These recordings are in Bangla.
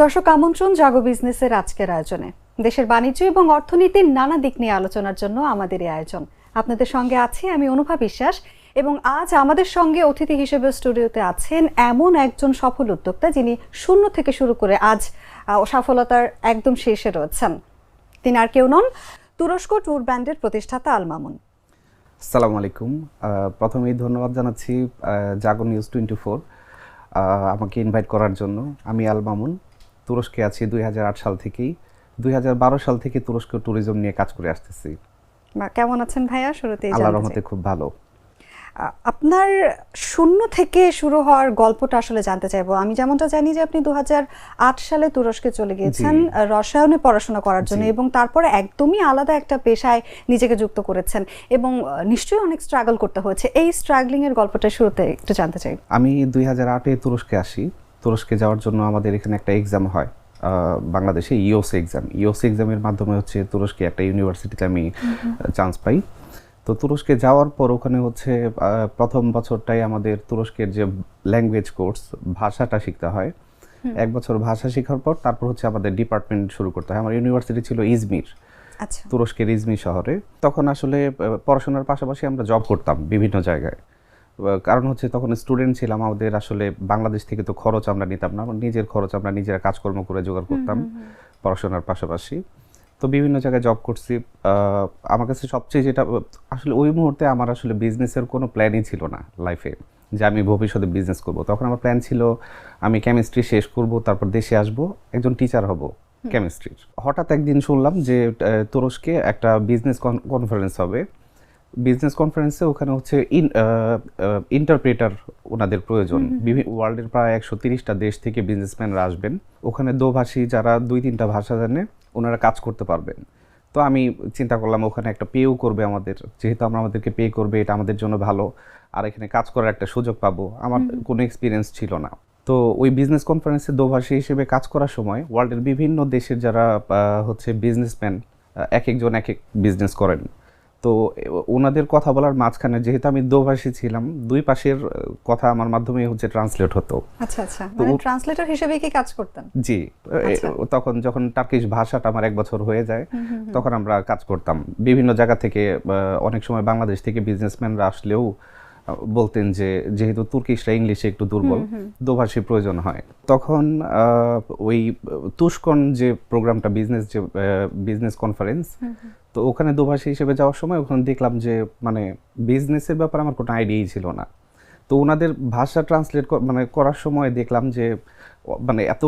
দর্শক আমন্ত্রণ জাগো বিজনেসের আজকের আয়োজনে। দেশের বাণিজ্য এবং অর্থনীতির নানা দিক নিয়ে আলোচনার জন্য আমাদের এই আয়োজন। আপনাদের সঙ্গে আছি আমি অনুভা বিশ্বাস এবং আজ আমাদের সঙ্গে অতিথি হিসেবে স্টুডিওতে আছেন এমন একজন সফল উদ্যোক্তা যিনি শূন্য থেকে শুরু করে আজ সফলতার একদম শীর্ষে রয়েছেন। তিনি আর কেউ নন, তুরস্ক ট্যুর ব্র্যান্ডের প্রতিষ্ঠাতা আল মামুন। আসসালামু আলাইকুম। প্রথমেই ধন্যবাদ জানাচ্ছি জাগো নিউজ 24 আমাকে ইনভাইট করার জন্য। আমি আল মামুন, তুরস্কে আছি 2008 সাল থেকেই। 2012 সাল থেকে তুরস্ক ট্যুরিজম নিয়ে কাজ করে আসতেছি। কেমন আছেন ভাইয়া? শুরুতেই আল্লাহর রহমতে খুব ভালো। আপনার শূন্য থেকে শুরু হওয়ার গল্পটা আসলে জানতে চাইবো। আমি যেমনটা জানি যে আপনি 2008 সালে তুরস্কে চলে গিয়েছেন রসায়নে পড়াশোনা করার জন্য এবং তারপরে একদমই আলাদা একটা পেশায় নিজেকে যুক্ত করেছেন এবং নিশ্চয়ই অনেক স্ট্রাগল করতে হয়েছে। এই স্ট্রাগলিং এর গল্পটা শুরুতে একটু জানতে চাই। আমি 2008-এ তুরস্কে আসি। তুরস্কে যাওয়ার জন্য আমাদের এখানে একটা এক্সাম হয়, বাংলাদেশে ইওসি এক্সাম। ইওসি এক্সামের মাধ্যমে হচ্ছে তুরস্কে একটা ইউনিভার্সিটিতে আমি চান্স পাই। তো তুরস্কে যাওয়ার পর ওখানে হচ্ছে প্রথম বছরটাই আমাদের তুরস্কের যে ল্যাঙ্গুয়েজ কোর্স, ভাষাটা শিখতে হয়। এক বছর ভাষা শেখার পর তারপর হচ্ছে আমাদের ডিপার্টমেন্ট শুরু করতে হয়। আমার ইউনিভার্সিটি ছিল ইজমির, তুরস্কের ইজমির শহরে। তখন আসলে পড়াশোনার পাশাপাশি আমরা জব করতাম বিভিন্ন জায়গায়। কারণ হচ্ছে তখন স্টুডেন্ট ছিলাম, আমাদের আসলে বাংলাদেশ থেকে তো খরচ আমরা নিতাম না, নিজের খরচ আমরা নিজেরা কাজকর্ম করে জোগাড় করতাম পড়াশোনার পাশাপাশি। তো বিভিন্ন জায়গায় জব করছি। আমার কাছে সবচেয়ে যেটা আসলে ওই মুহূর্তে আমার আসলে বিজনেসের কোনো প্ল্যানই ছিল না লাইফে যে আমি ভবিষ্যতে বিজনেস করব। তখন আমার প্ল্যান ছিল আমি কেমিস্ট্রি শেষ করব, তারপর দেশে আসব, একজন টিচার হব কেমিস্ট্রির। হঠাৎ একদিন শুনলাম যে তুরস্কে একটা বিজনেস কনফারেন্স হবে। বিজনেস কনফারেন্সে ওখানে হচ্ছে ইন্টারপ্রেটার ওনাদের প্রয়োজন। ওয়ার্ল্ডের প্রায় 130টা দেশ থেকে বিজনেসম্যানরা আসবেন। ওখানে দোভাষী যারা 2-3টা ভাষা জানে ওনারা কাজ করতে পারবেন। তো আমি চিন্তা করলাম ওখানে একটা পেও করবে আমাদের, যেহেতু আমাদেরকে পে করবে এটা আমাদের জন্য ভালো, আর এখানে কাজ করার একটা সুযোগ পাবো। আমার কোনো এক্সপিরিয়েন্স ছিল না। তো ওই বিজনেস কনফারেন্সে দোভাষী হিসেবে কাজ করার সময় ওয়ার্ল্ডের বিভিন্ন দেশের যারা হচ্ছে বিজনেসম্যান এক একজন এক এক বিজনেস করেন। তো ওনাদের কথা বলার মাঝখানে যেহেতু আমি দোভাষী ছিলাম, দুই পাশের কথা আমার মাধ্যমে হচ্ছে ট্রান্সলেট হতো। আচ্ছা আচ্ছা, মানে ট্রান্সলেটর হিসেবে কি কাজ করতেন? জি, তখন যখন টার্কিশ ভাষাটা আমার 1 বছর হয়ে যায় তখন আমরা কাজ করতাম বিভিন্ন জায়গা থেকে। অনেক সময় বাংলাদেশ থেকে বিজনেসম্যানরা আসলেও বলতেন যে যেহেতু তুর্কিশরা ইংলিশে একটু দুর্বল, দোভাষী প্রয়োজন হয়। তখন ওই তুষ্কন যে প্রোগ্রামটা বিজনেস কনফারেন্স, তো ওখানে দোভাষী হিসেবে যাওয়ার সময় ওখানে দেখলাম যে মানে বিজনেসের ব্যাপারে আমার কোনো আইডিয়াই ছিল না। তো ওনাদের ভাষা ট্রান্সলেট করার সময় দেখলাম যে মানে এত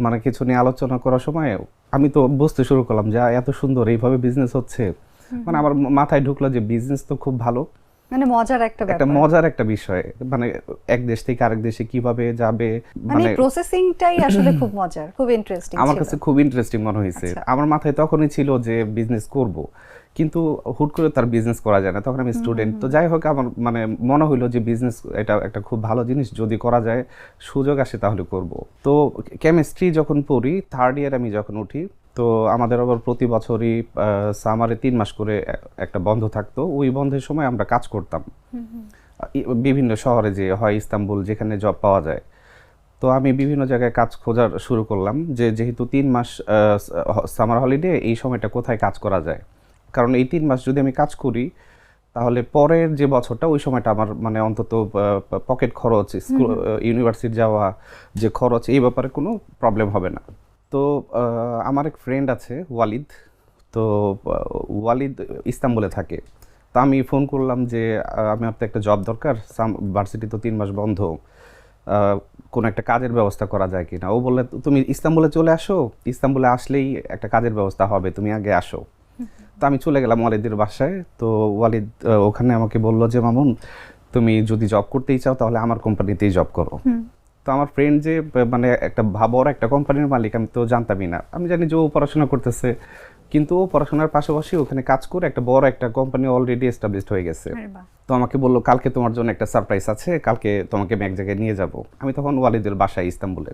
মানে কিছু নিয়ে আলোচনা করার সময় আমি তো বুঝতে শুরু করলাম যে এত সুন্দর এইভাবে বিজনেস হচ্ছে। মানে আমার মাথায় ঢুকলো যে বিজনেস তো খুব ভালো, মানে মজার মজার একটা বিষয়। মানে এক দেশ থেকে আরেক দেশে কিভাবে যাবে, মানে প্রসেসিংটাই আসলে খুব মজার, খুব ইন্টারেস্টিং। আমার কাছে খুব ইন্টারেস্টিং মনে হয়েছে। আমার মাথায় তখনই ছিল যে বিজনেস করব, কিন্তু হুট করে তার বিজনেস করা যায় না। তখন আমি স্টুডেন্ট। তো যাই হোক, আমার মানে মনে হইলো যে বিজনেস এটা একটা খুব ভালো জিনিস, যদি করা যায়, সুযোগ আসে তাহলে করব। তো কেমিস্ট্রি যখন পড়ি, 3rd ইয়ার আমি যখন উঠি, তো আমাদের আবার প্রতি বছরই সামারে 3 মাস করে একটা বন্ধ থাকতো। ওই বন্ধের সময় আমরা কাজ করতাম বিভিন্ন শহরে, যে হয় ইস্তাম্বুল, যেখানে জব পাওয়া যায়। তো আমি বিভিন্ন জায়গায় কাজ খোঁজার শুরু করলাম যে যেহেতু 3 মাস সামার হলিডে, এই সময়টা কোথায় কাজ করা যায়। কারণ এই 3 মাস যদি আমি কাজ করি তাহলে পরের যে বছরটা, ওই সময়টা আমার মানে অন্তত পকেট খরচ, স্কুল ইউনিভার্সিটি যাওয়া যে খরচ, এই ব্যাপারে কোনো প্রবলেম হবে না। তো আমার এক ফ্রেন্ড আছে ওয়ালিদ, তো ওয়ালিদ ইস্তাম্বুলে থাকে। তো আমি ফোন করলাম যে আমার তো একটা জব দরকার, ভার্সিটি তো 3 মাস বন্ধ, কোনো একটা কাজের ব্যবস্থা করা যায় কিনা। ও বললে তুমি ইস্তাম্বুলে চলে আসো, ইস্তাম্বুলে আসলেই একটা কাজের ব্যবস্থা হবে, তুমি আগে আসো। তো আমি চলে গেলাম ওয়ালিদের বাসায়। তো ওয়ালিদ ওখানে আমাকে বললো যে মামুন, তুমি যদি জব করতেই চাও তাহলে আমার কোম্পানিতেই জব করো। তো আমার ফ্রেন্ড যে মানে একটা বড় একটা কোম্পানির মালিক, আমি তো জানতামই না। আমি জানি যে ও পড়াশোনা করতেছে, কিন্তু ও পড়াশোনার পাশাপাশি ওখানে কাজ করে একটা বড় একটা কোম্পানি অলরেডি এস্টাবলিশড হয়ে গেছে। তো আমাকে বললো কালকে তোমার জন্য একটা সারপ্রাইজ আছে, কালকে তোমাকে আমি এক জায়গায় নিয়ে যাব। আমি তখন ওয়ালিদের বাসায় ইস্তাম্বুলে।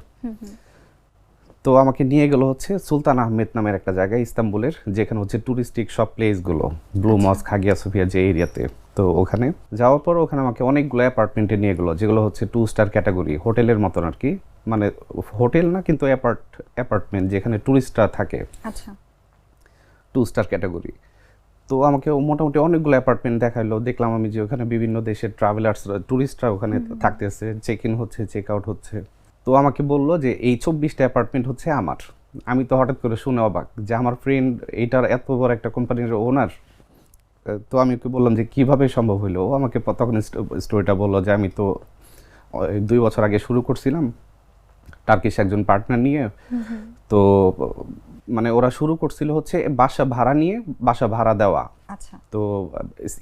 তো আমাকে নিয়ে গেল হচ্ছে সুলতান আহমেদ নামের একটা জায়গায় ইস্তাম্বুলের, যেখানে হচ্ছে টুরিস্টিক সব প্লেসগুলো, ব্লু মস্ক, হাগিয়া সোফিয়া যে এরিয়াতে। তো ওখানে যাওয়ার পর ওখানে আমাকে অনেকগুলো অ্যাপার্টমেন্টে নিয়ে গেলো, যেগুলো হচ্ছে 2 স্টার ক্যাটাগরি, হোটেলের মতন আর কি। মানে হোটেল না কিন্তু অ্যাপার্টমেন্ট যেখানে ট্যুরিস্টরা থাকে, আচ্ছা 2 স্টার ক্যাটাগরি। তো আমাকে মোটামুটি অনেকগুলো অ্যাপার্টমেন্ট দেখাইলো, দেখলাম আমি যে ওখানে বিভিন্ন দেশের ট্রাভেলার্সরা ট্যুরিস্টরা ওখানে থাকতেছে, চেক ইন হচ্ছে, চেক আউট হচ্ছে। তো আমাকে বললো যে এই 24টা অ্যাপার্টমেন্ট হচ্ছে আমার। আমি তো হঠাৎ করে শুনে অবাক যে আমার ফ্রেন্ড এইটার এত বড় একটা কোম্পানির ওনার। তো আমি ওকে বললাম যে কিভাবে সম্ভব হলো। ও আমাকে তখন স্টোরিটা বললো যে আমি তো 2 বছর আগে শুরু করছিলাম টার্কিশ একজন পার্টনার নিয়ে। তো মানে ওরা শুরু করছিল হচ্ছে বাসা ভাড়া নিয়ে, বাসা ভাড়া দেওয়া। আচ্ছা তো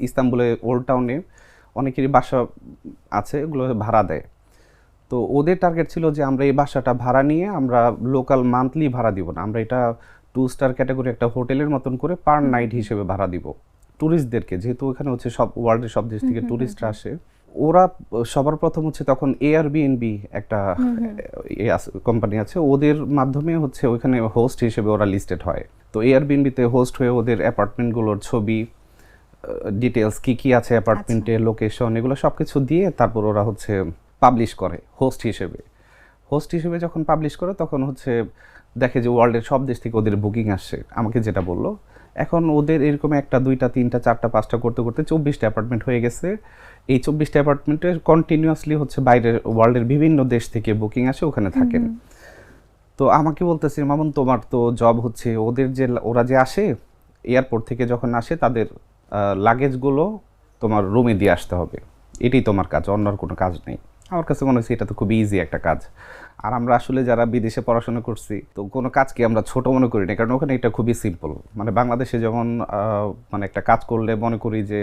ইস্তাম্বুলে ওল্ড টাউনে অনেকেরই বাসা আছে, ওগুলো ভাড়া দেয়। তো ওদের টার্গেট ছিল যে আমরা এই বাসাটা ভাড়া নিয়ে আমরা লোকাল মান্থলি ভাড়া দিব না, আমরা এটা 2 স্টার ক্যাটাগরি একটা হোটেলের মতন করে পার নাইট হিসেবে ভাড়া দিব ট্যুরিস্টদেরকে, যেহেতু ওখানে হচ্ছে সব ওয়ার্ল্ডের সব দেশ থেকে ট্যুরিস্টরা আসে। ওরা সবার প্রথম হচ্ছে তখন এয়ারবিএনবি একটা কোম্পানি আছে, ওদের মাধ্যমে হচ্ছে ওইখানে হোস্ট হিসেবে ওরা লিস্টেড হয়। তো এয়ারবিএনবিতে হোস্ট হয়ে ওদের অ্যাপার্টমেন্টগুলোর ছবি, ডিটেলস কি কি আছে অ্যাপার্টমেন্টে, লোকেশন, এগুলো সব কিছু দিয়ে তারপর ওরা হচ্ছে পাবলিশ করে হোস্ট হিসেবে। হোস্ট হিসেবে যখন পাবলিশ করে তখন হচ্ছে দেখে যে ওয়ার্ল্ডের সব দেশ থেকে ওদের বুকিং আসছে। আমাকে যেটা বললো, এখন ওদের এরকম 1টা 2টা 3টা 4টা 5টা করতে করতে 24টা অ্যাপার্টমেন্ট হয়ে গেছে। এই 24টা অ্যাপার্টমেন্টের কন্টিনিউয়াসলি হচ্ছে বাইরের ওয়ার্ল্ডের বিভিন্ন দেশ থেকে বুকিং আসে, ওখানে থাকেন। তো আমাকে বলতেছে মামুন তোমার তো জব হচ্ছে ওদের যে ওরা যে আসে এয়ারপোর্ট থেকে যখন আসে তাদের লাগেজগুলো তোমার রুমে দিয়ে আসতে হবে, এটাই তোমার কাজ, অন্য আর কোনো কাজ নেই। আমার কাছে মনে হচ্ছে এটা তো খুব ইজি একটা কাজ। আর আমরা আসলে যারা বিদেশে পড়াশোনা করছি তো কোনো কাজকে আমরা ছোট মনে করি না, কারণ ওখানে এটা খুবই সিম্পল। মানে বাংলাদেশে যেমন মানে একটা কাজ করলে মনে করি যে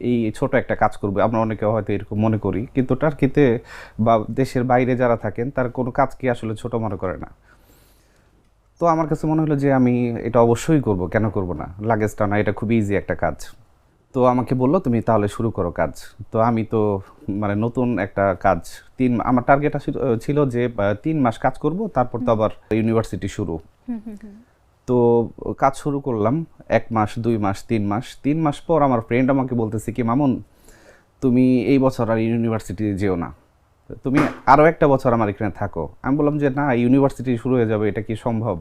এই ছোট একটা কাজ করবে, আমরা অনেকে হয়তো এরকম মনে করি, কিন্তু টার্কিতে বা দেশের বাইরে যারা থাকেন তার কোনো কাজকে আসলে ছোট মনে করে না। তো আমার কাছে মনে হলো যে আমি এটা অবশ্যই করব, কেন করব না, লাগেজটা না, এটা খুবই ইজি একটা কাজ। তো আমাকে বললো তুমি তাহলে শুরু করো কাজ। তো আমি তো মানে নতুন একটা কাজ, আমার টার্গেট ছিল যে 3 মাস কাজ করব, তারপর তো আবার ইউনিভার্সিটি শুরু। তো কাজ শুরু করলাম 1 মাস 2 মাস 3 মাস। 3 মাস পর আমার ফ্রেন্ড আমাকে বলতেছে কি মামুন তুমি এই বছর আর ইউনিভার্সিটি যেও না, তুমি আরও একটা বছর আমার এখানে থাকো। আমি বললাম যে না, ইউনিভার্সিটি শুরু হয়ে যাবে, এটা কি সম্ভব,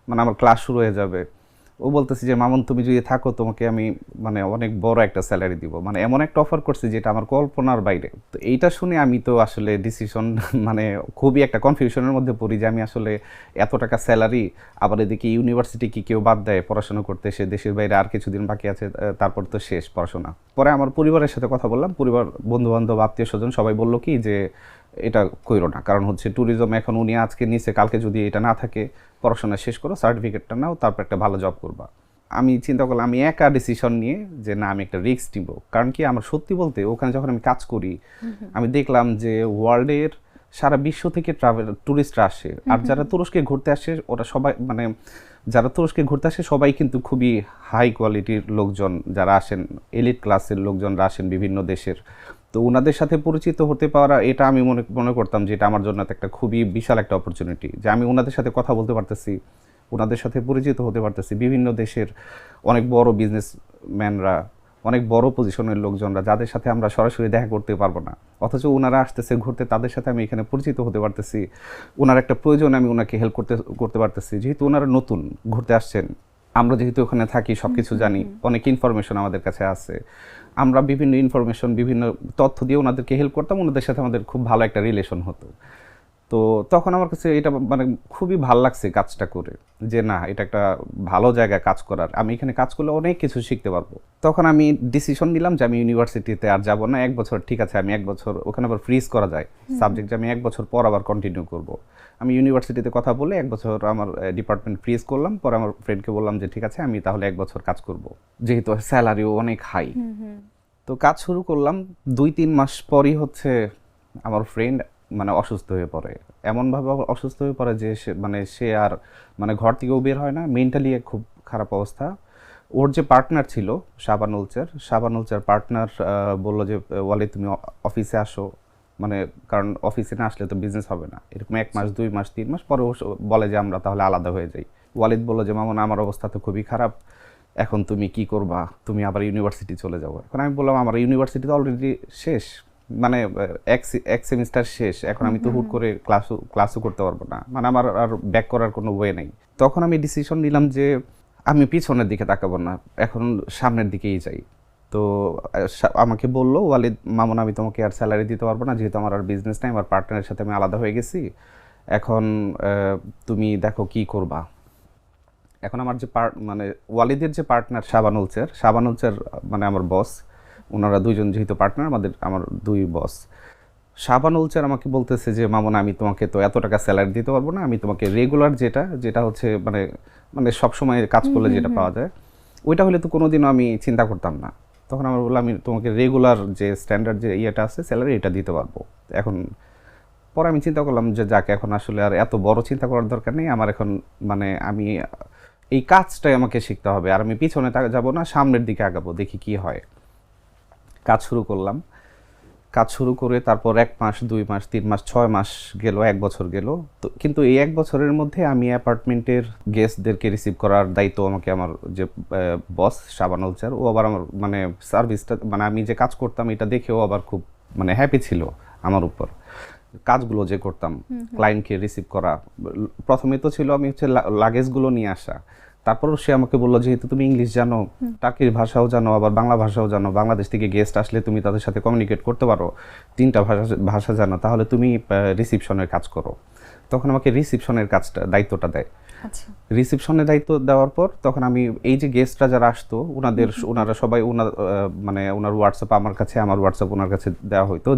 মানে আমার ক্লাস শুরু হয়ে যাবে। ও বলতেছে যে মামুন তুমি যদি থাকো তোমাকে আমি মানে অনেক বড় একটা স্যালারি দিব, মানে এমন একটা অফার করছি যেটা আমার কল্পনার বাইরে। তো এইটা শুনে আমি তো আসলে ডিসিশন মানে খুবই একটা কনফিউশনের মধ্যে পড়ি যে আমি আসলে এত টাকা স্যালারি, আবার এদিকে ইউনিভার্সিটি কি কেউ বাদ দেয় পড়াশোনা করতে, সে দেশের বাইরে আর কিছুদিন বাকি আছে, তারপর তো শেষ পড়াশোনা। পরে আমার পরিবারের সাথে কথা বললাম, পরিবার বন্ধুবান্ধব আত্মীয় স্বজন সবাই বললো কি যে এটা কইরো না, কারণ হচ্ছে ট্যুরিজম এখন উনি আজকে নিচে, কালকে যদি এটা না থাকে পড়াশোনা শেষ করো, সার্টিফিকেটটা নাও, তারপর একটা ভালো জব করবা। আমি চিন্তা করলাম আমি একা ডিসিশন নিয়ে যে না আমি একটা রিস্ক নিব, কারণ কি আমার সত্যি বলতে ওখানে যখন আমি কাজ করি আমি দেখলাম যে ওয়ার্ল্ডের সারা বিশ্ব থেকে ট্যুরিস্টরা আসে, আর যারা তুরস্কে ঘুরতে আসে ওরা সবাই মানে যারা তুরস্কে ঘুরতে আসে সবাই কিন্তু খুবই হাই কোয়ালিটির লোকজন, যারা আসেন এলিট ক্লাসের লোকজনরা আসেন বিভিন্ন দেশের। তো ওনাদের সাথে পরিচিত হতে পারা, এটা আমি মনে করতাম যে এটা আমার জন্য একটা খুবই বিশাল একটা অপরচুনিটি, যে আমি ওনাদের সাথে কথা বলতে পারতেছি, ওনাদের সাথে পরিচিত হতে পারতেছি, বিভিন্ন দেশের অনেক বড় বিজনেসম্যানরা, অনেক বড় পজিশনের লোকজনরা, যাদের সাথে আমরা সরাসরি দেখা করতে পারবো না, অথচ ওনারা আসতেছে ঘুরতে, তাদের সাথে আমি এখানে পরিচিত হতে পারতেছি। ওনার একটা প্রয়োজনে আমি ওনাকে হেল্প করতে পারতেছি, যেহেতু ওনারা নতুন ঘুরতে আসছেন, আমরা যেহেতু ওখানে থাকি সব কিছু জানি, অনেক ইনফরমেশন আমাদের কাছে আছে, আমরা বিভিন্ন ইনফরমেশন বিভিন্ন তথ্য দিয়ে ওনাদেরকে হেল্প করতাম, ওনাদের সাথে আমাদের খুব ভালো একটা রিলেশন হতো। তো তখন আমার কাছে এটা মানে খুবই ভালো লাগছে কাজটা করে, যে না এটা একটা ভালো জায়গায় কাজ করার, আমি এখানে কাজ করলে অনেক কিছু শিখতে পারবো। তখন আমি ডিসিশন নিলাম যে আমি ইউনিভার্সিটিতে আর যাব না, 1 বছর ঠিক আছে, আমি 1 বছর ওখানে আবার ফ্রিজ করা যায় সাবজেক্ট, যে আমি 1 বছর পর আবার কন্টিনিউ করব। আমি ইউনিভার্সিটিতে কথা বলে 1 বছর আমার ডিপার্টমেন্ট ফ্রিজ করলাম, পরে আমার ফ্রেন্ডকে বললাম যে ঠিক আছে আমি তাহলে 1 বছর কাজ করব, যেহেতু স্যালারিও অনেক হাই। তো কাজ শুরু করলাম, 2-3 মাস পরই হচ্ছে আমার ফ্রেন্ড মানে অসুস্থ হয়ে পড়ে, এমনভাবে অসুস্থ হয়ে পড়ে যে সে আর মানে ঘর থেকেও বের হয় না, মেন্টালি খুব খারাপ অবস্থা। ওর যে পার্টনার ছিল শাবানুলচার পার্টনার বললো যে ওয়ালিদ তুমি অফিসে আসো, মানে কারণ অফিসে না আসলে তো বিজনেস হবে না। এরকম 1 মাস 2 মাস 3 মাস পরে বলে যে আমরা তাহলে আলাদা হয়ে যাই। ওয়ালিদ বললো যে মামুন আমার অবস্থা তো খুবই খারাপ, এখন তুমি কি করবা, তুমি আবার ইউনিভার্সিটি চলে যাবো। এখন আমি বললাম আমার ইউনিভার্সিটি তো অলরেডি শেষ, মানে এক সেমিস্টার শেষ, এখন আমি তো হুট করে ক্লাসও করতে পারবো না, মানে আমার আর ব্যাক করার কোনো ওয়ে নেই। তখন আমি ডিসিশন নিলাম যে আমি পিছনের দিকে তাকাবো না, এখন সামনের দিকেই যাই। তো আমাকে বললো ওয়ালিদ মামুন, আমি তোমাকে আর স্যালারি দিতে পারবো না, যেহেতু আমার আর বিজনেস নাই, আমার পার্টনারের সাথে আমি আলাদা হয়ে গেছি, এখন তুমি দেখো কি করবা। এখন আমার যে মানে ওয়ালিদের যে পার্টনার শাবানুল স্যার মানে আমার বস, ওনারা দুইজন যেহেতু পার্টনার, আমার দুই বস। শাবানুল স্যার আমাকে বলতেছে যে মামুন, আমি তোমাকে তো এত টাকা স্যালারি দিতে পারবো না, আমি তোমাকে রেগুলার যেটা হচ্ছে মানে মানে সবসময় কাজ করলে যেটা পাওয়া যায়, ওইটা হলে তো কোনোদিনও আমি চিন্তা করতাম না। তখন আমার বললাম, আমি তোমাকে রেগুলার যে স্ট্যান্ডার্ড যে ইয়েটা আছে স্যালারি, এটা দিতে পারবো। এখন পরে আমি চিন্তা করলাম যে যাক, এখন আসলে আর এত বড় চিন্তা করার দরকার নেই আমার, এখন মানে আমি এই কাজটাই আমাকে শিখতে হবে, আর আমি পিছনে যাব না, সামনের দিকে আগাবো, দেখি কি হয়। কাজ শুরু করলাম, কাজ শুরু করে তারপর 1 মাস 2 মাস 3 মাস 6 মাস গেল, 1 বছর গেল। তো কিন্তু এই 1 বছরের মধ্যে আমি অ্যাপার্টমেন্টের গেস্টদেরকে রিসিভ করার দায়িত্ব আমাকে আমার যে বস শাবানুল স্যার, ও আবার আমার মানে সার্ভিসটা, মানে আমি যে কাজ করতাম এটা দেখেও আবার খুব মানে হ্যাপি ছিল আমার উপর। কাজগুলো যে করতাম, ক্লায়েন্টকে রিসিভ করা, প্রথমে তো ছিল আমি হচ্ছে লাগেজগুলো নিয়ে আসা, তারপরও সে আমাকে বললো, যেহেতু তুমি ইংলিশ জানো, টার্কির ভাষাও জানো, আবার বাংলা ভাষাও জানো, বাংলাদেশ থেকে গেস্ট আসলে তুমি তাদের সাথে কমিউনিকেট করতে পারো, 3টা ভাষা জানো, তাহলে তুমি রিসিপশনের কাজ করো। তখন আমাকে রিসিপশনের দায়িত্বটা দেয়। রিসিপশনের দায়িত্ব দেওয়ার পর তখন আমি এই যে গেস্টরা যারা আসতো, ওনারা সবাই মানে ওনার হোয়াটসঅ্যাপ আমার কাছে, আমার হোয়াটসঅ্যাপ ওনার কাছে দেওয়া হইতো,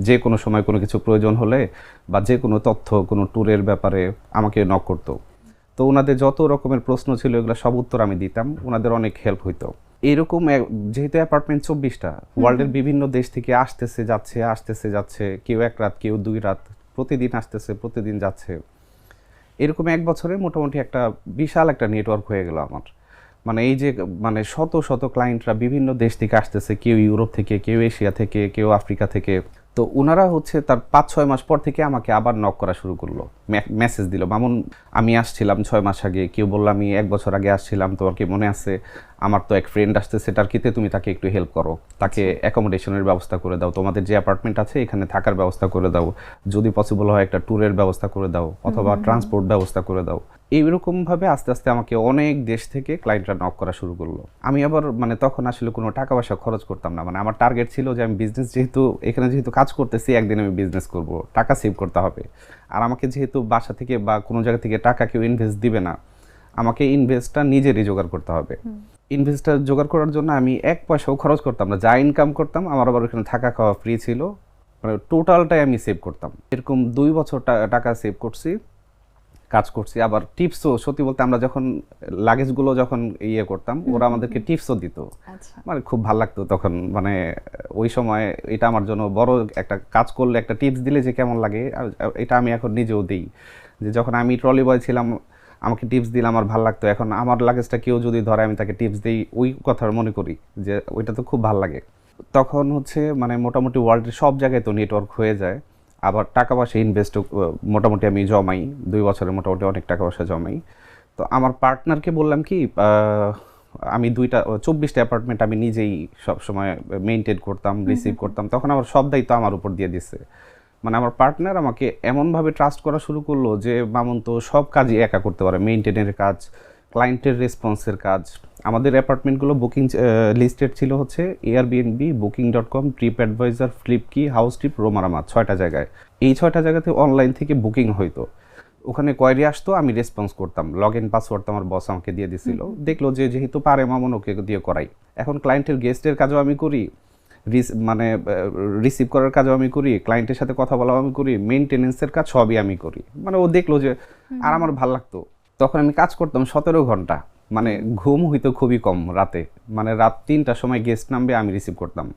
যে কোনো সময় কোনো কিছু প্রয়োজন হলে বা যে কোনো তথ্য, কোনো ট্যুরের ব্যাপারে আমাকে নক করতো। তো ওনাদের যত রকমের প্রশ্ন ছিল এগুলো সব উত্তর আমি দিতাম, ওনাদের অনেক হেল্প হইতো। এরকম যেহেতু অ্যাপার্টমেন্ট 24টা, ওয়ার্ল্ডের বিভিন্ন দেশ থেকে আসতেছে যাচ্ছে, কেউ 1 রাত কেউ 2 রাত, প্রতিদিন আসতেছে প্রতিদিন যাচ্ছে। এরকম 1 বছরে মোটামুটি একটা বিশাল একটা নেটওয়ার্ক হয়ে গেল আমার। মানে এই যে মানে শত শত ক্লায়েন্টরা বিভিন্ন দেশ থেকে আসতেছে, কেউ ইউরোপ থেকে, কেউ এশিয়া থেকে, কেউ আফ্রিকা থেকে। তো ওনারা হচ্ছে তার 5-6 মাস পর থেকে আমাকে আবার নক করা শুরু করলো, মেসেজ দিল, মামুন আমি আসছিলাম 6 মাস আগে, কেউ বললো আমি 1 বছর আগে আসছিলাম, তোমার কি মনে আছে, আমার তো এক ফ্রেন্ড আসতেছে টার্কিতে, তুমি তাকে একটু হেল্প করো, তাকে অ্যাকোমোডেশনের ব্যবস্থা করে দাও, তোমাদের যে অ্যাপার্টমেন্ট আছে এখানে থাকার ব্যবস্থা করে দাও, যদি পসিবল হয় একটা ট্যুরের ব্যবস্থা করে দাও, অথবা ট্রান্সপোর্ট ব্যবস্থা করে দাও। এইরকমভাবে আস্তে আস্তে আমাকে অনেক দেশ থেকে ক্লায়েন্টরা নক করা শুরু করলো। আমি আবার মানে তখন আসলে কোনো টাকা পয়সা খরচ করতাম না, মানে আমার টার্গেট ছিল যে আমি বিজনেস যেহেতু কাজ করতেছি, একদিন আমি বিজনেস করব, টাকা সেভ করতে হবে। আর আমাকে যেহেতু বাসা থেকে বা কোনো জায়গা থেকে টাকা কেউ ইনভেস্ট দিবে না, আমাকে ইনভেস্টটা নিজেরই জোগাড় করতে হবে। ইনভেস্টটা জোগাড় করার জন্য আমি 1 পয়সাও খরচ করতাম না, যা ইনকাম করতাম আমার আবার ওখানে থাকা খাওয়া ফ্রি ছিল, মানে টোটালটাই আমি সেভ করতাম। এরকম 2 বছর টাকা সেভ করছি, কাজ করছি। আবার টিপসও, সত্যি বলতে আমরা যখন লাগেজগুলো যখন ইয়ে করতাম, ওরা আমাদেরকে টিপসও দিত, মানে খুব ভালো লাগতো তখন। মানে ওই সময় এটা আমার জন্য বড় একটা কাজ করলে একটা টিপস দিলে যে কেমন লাগে, এটা আমি এখন নিজেও দিই, যে যখন আমি ট্রলি বয় ছিলাম আমাকে টিপস দিলে আমার ভালো লাগতো, এখন আমার লাগেজটা কেউ যদি ধরে আমি তাকে টিপস দিই, ওই কথা মনে করি যে ওইটা তো খুব ভালো লাগে। তখন হচ্ছে মানে মোটামুটি ওয়ার্ল্ডের সব জায়গায় তো নেটওয়ার্ক হয়ে যায়, আবার টাকা পয়সা ইনভেস্ট মোটামুটি আমি জমাই, 2 বছরে মোটামুটি অনেক টাকা পয়সা জমাই। তো আমার পার্টনারকে বললাম কি, আমি 24টা অ্যাপার্টমেন্ট আমি নিজেই সবসময় মেনটেন করতাম, রিসিভ করতাম, তখন আমার সব দায়িত্ব আমার উপর দিয়ে দিচ্ছে। মানে আমার পার্টনার আমাকে এমনভাবে ট্রাস্ট করা শুরু করলো যে মামুন তো সব কাজই একা করতে পারে, মেনটেনের কাজ, ক্লায়েন্টের রেসপন্সের কাজ। আমাদের অ্যাপার্টমেন্টগুলো বুকিং লিস্টেড ছিল হচ্ছে Airbnb, booking.com, Tripadvisor, Flipkey, HouseTrip, Roomorama, 6টা জায়গায়। এই 6টা জায়গাতে অনলাইন থেকে বুকিং হইতো, ওখানে কোয়েরি আসতো, আমি রেসপন্স করতাম, লগ ইন পাসওয়ার্ড আমার বস আমাকে দিয়ে দিছিল, দেখলো যে যেহেতু পারে মামুন ওকে দিয়ে করাই। এখন ক্লায়েন্টের গেস্টের কাজও আমি করি, মানে রিসিভ করার কাজও আমি করি, ক্লায়েন্টের সাথে কথা বলাও আমি করি, মেনটেনেন্সের কাজ সবই আমি করি। মানে ও দেখলো যে, আর আমার ভালো লাগতো। তখন আমি কাজ করতাম 17 ঘন্টা, মানে ঘুম হইতো খুবই কম রাতে, মানে রাত 3টার সময় গেস্ট নামবে আমি রিসিভ করতাম,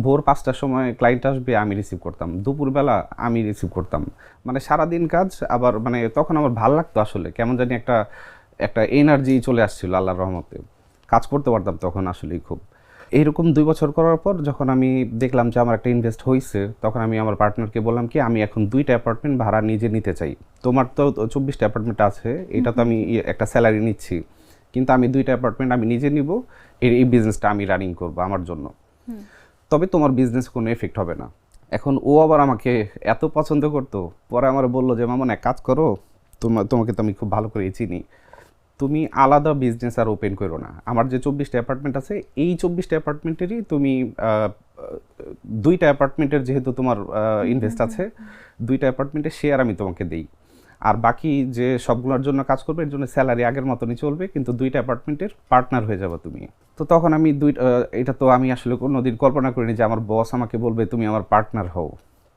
ভোর 5টার সময় ক্লায়েন্ট আসবে আমি রিসিভ করতাম, দুপুরবেলা আমি রিসিভ করতাম, মানে সারাদিন কাজ। আবার মানে তখন আমার ভালো লাগতো আসলে, কেমন জানি একটা এনার্জি চলে আসছিল আল্লাহর রহমতে, কাজ করতে পারতাম তখন আসলেই খুব। এইরকম 2 বছর করার পর যখন আমি দেখলাম যে আমার একটা ইনভেস্ট হয়েছে, তখন আমি আমার পার্টনারকে বললাম কি, আমি এখন 2টা অ্যাপার্টমেন্ট ভাড়া নিজে নিতে চাই, তোমার তো 24টা অ্যাপার্টমেন্ট আছে, এটা তো আমি একটা স্যালারি নিচ্ছি, কিন্তু আমি 2টা অ্যাপার্টমেন্ট আমি নিজে নিব, এই বিজনেসটা আমি রানিং করব আমার জন্য, তবে তোমার বিজনেস কোনো এফেক্ট হবে না। এখন ও আবার আমাকে এত পছন্দ করতো, পরে আমার বললো যে মামুন এক কাজ করো, তোমাকে তো আমি খুব ভালো করে চিনি, তুমি আলাদা বিজনেস আর ওপেন করো না, আমার যে 24টা অ্যাপার্টমেন্ট আছে এই 24টা অ্যাপার্টমেন্টেরই তুমি 2টা অ্যাপার্টমেন্টের যেহেতু তোমার ইনভেস্ট আছে, 2টা অ্যাপার্টমেন্টের শেয়ার আমি তোমাকে দিই, আর বাকি যে সবগুলোর জন্য কাজ করবে এর জন্য স্যালারি আগের মতনই চলবে, কিন্তু 2টা অ্যাপার্টমেন্টের পার্টনার হয়ে যাবে তুমি। তো তখন আমি এটা তো আমি আসলে কোনোদিন কল্পনা করিনি যে আমার বস আমাকে বলবে তুমি আমার পার্টনার হও।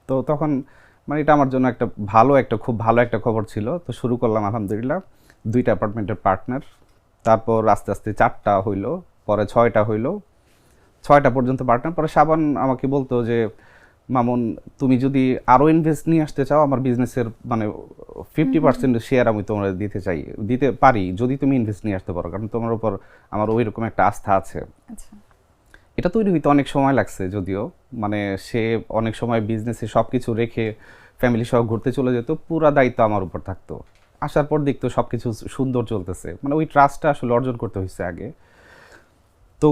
তো তখন মানে এটা আমার জন্য খুব ভালো একটা খবর ছিল। তো শুরু করলাম আলহামদুলিল্লাহ 2টা অ্যাপার্টমেন্টের পার্টনার, তারপর আস্তে আস্তে 4টা হইলো, পরে 6টা হইলো, 6টা পর্যন্ত পার্টনার। পরে সাবান আমাকে বলতো যে মামুন তুমি যদি আরও ইনভেস্ট নিয়ে আসতে চাও আমার বিজনেসের মানে 50% শেয়ার আমি তোমার দিতে পারি যদি তুমি ইনভেস্ট নিয়ে আসতে পারো, কারণ তোমার উপর আমার ওই রকম একটা আস্থা আছে। আচ্ছা। এটা তৈরি হইতে অনেক সময় লাগছে, যদিও মানে সে অনেক সময় বিজনেসে সব কিছু রেখে ফ্যামিলি সহ ঘুরতে চলে যেত, পুরা দায়িত্ব আমার উপর থাকতো, আসার পর দেখতো সব কিছু সুন্দর চলতেছে, মানে ওই ট্রাস্টটা আসলে অর্জন করতে হয়েছে আগে। তো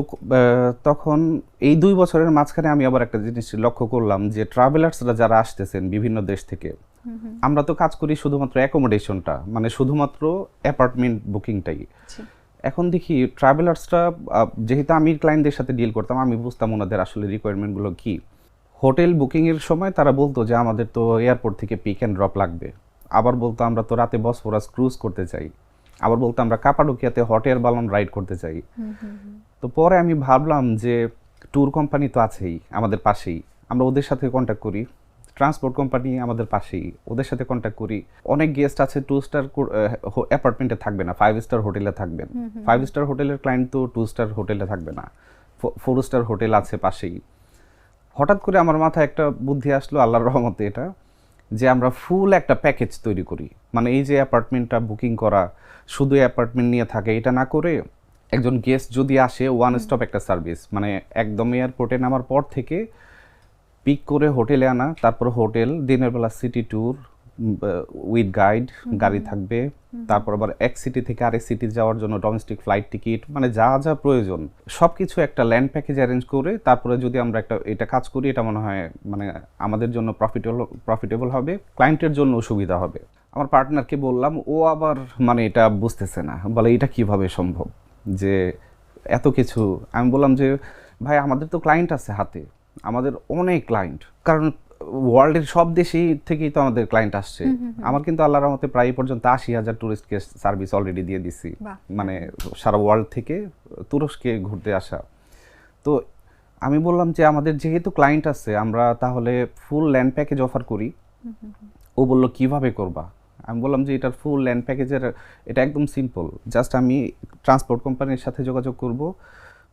তখন এই 2 বছরের মাঝখানে আমি আবার একটা জিনিস লক্ষ্য করলাম যে ট্রাভেলার্সরা যারা আসতেছেন বিভিন্ন দেশ থেকে, আমরা তো কাজ করি শুধুমাত্র অ্যাকোমোডেশনটা, মানে শুধুমাত্র অ্যাপার্টমেন্ট বুকিংটাই। এখন দেখি ট্রাভেলার্সরা, যেহেতু আমি ক্লায়েন্টদের সাথে ডিল করতাম, আমি বুঝতাম ওনাদের আসলে রিকোয়ারমেন্টগুলো কী। হোটেল বুকিংয়ের সময় তারা বলতো যে আমাদের তো এয়ারপোর্ট থেকে পিক অ্যান্ড ড্রপ লাগবে, আবার বলতো আমরা তো রাতে বসফরাস ক্রুজ করতে চাই, আবার বলতো আমরা কাপাডোকিয়াতে হট এয়ার বালন রাইড করতে চাই। তো পরে আমি ভাবলাম যে ট্যুর কোম্পানি তো আছেই আমাদের পাশেই, আমরা ওদের সাথে কন্ট্যাক্ট করি, ট্রান্সপোর্ট কোম্পানি আমাদের পাশেই, ওদের সাথে কন্ট্যাক্ট করি। অনেক গেস্ট আছে 2 স্টার অ্যাপার্টমেন্টে থাকবে না, 5 স্টার হোটেলে থাকবেন। 5 স্টার হোটেলের ক্লায়েন্ট তো 2 স্টার হোটেলে থাকবে না, 4 স্টার হোটেল আছে পাশেই। হঠাৎ করে আমার মাথায় একটা বুদ্ধি আসলো, আল্লাহর রহমতে, এটা যে আমরা ফুল একটা প্যাকেজ তৈরি করি, মানে এই যে অ্যাপার্টমেন্টটা বুকিং করা, শুধু অ্যাপার্টমেন্ট নিয়ে থাকে এটা না করে, একজন গেস্ট যদি আসে ওয়ান স্টপ একটা সার্ভিস, মানে একদম এয়ারপোর্টে নামার পর থেকে পিক করে হোটেলে আনা, তারপর হোটেল, দিনের বেলা সিটি ট্যুর উইথ গাইড, গাড়ি থাকবে, তারপর আবার এক সিটি থেকে আরেক সিটি যাওয়ার জন্য ডোমেস্টিক ফ্লাইট টিকিট, মানে যা যা প্রয়োজন সব কিছু একটা ল্যান্ড প্যাকেজ অ্যারেঞ্জ করে তারপরে যদি আমরা এটা কাজ করি, এটা মনে হয় মানে আমাদের জন্য প্রফিটেবল হবে, ক্লায়েন্টের জন্য সুবিধা হবে। আমার পার্টনারকে বললাম, ও আবার মানে এটা বুঝতেছে না, বলে এটা কিভাবে সম্ভব যে এত কিছু। আমি বললাম যে ভাই আমাদের তো ক্লায়েন্ট আছে হাতে, আমাদের অনেক ক্লায়েন্ট, কারণ ওয়ার্ল্ডের সব দেশই থেকেই তো আমাদের ক্লায়েন্ট আসছে। আমার কিন্তু আল্লাহর রহমতে প্রায় পর্যন্ত 80,000 টুরিস্টকে সার্ভিস অলরেডি দিয়ে দিছি, মানে সারা ওয়ার্ল্ড থেকে তুরস্কে ঘুরতে আসা। তো আমি বললাম যে আমাদের যেহেতু ক্লায়েন্ট আছে আমরা তাহলে ফুল ল্যান্ড প্যাকেজ অফার করি। ও বলল কিভাবে করবা? আমি বললাম যে এটার ফুল ল্যান্ড প্যাকেজের এটা একদম সিম্পল, জাস্ট আমি ট্রান্সপোর্ট কোম্পানির সাথে যোগাযোগ করব,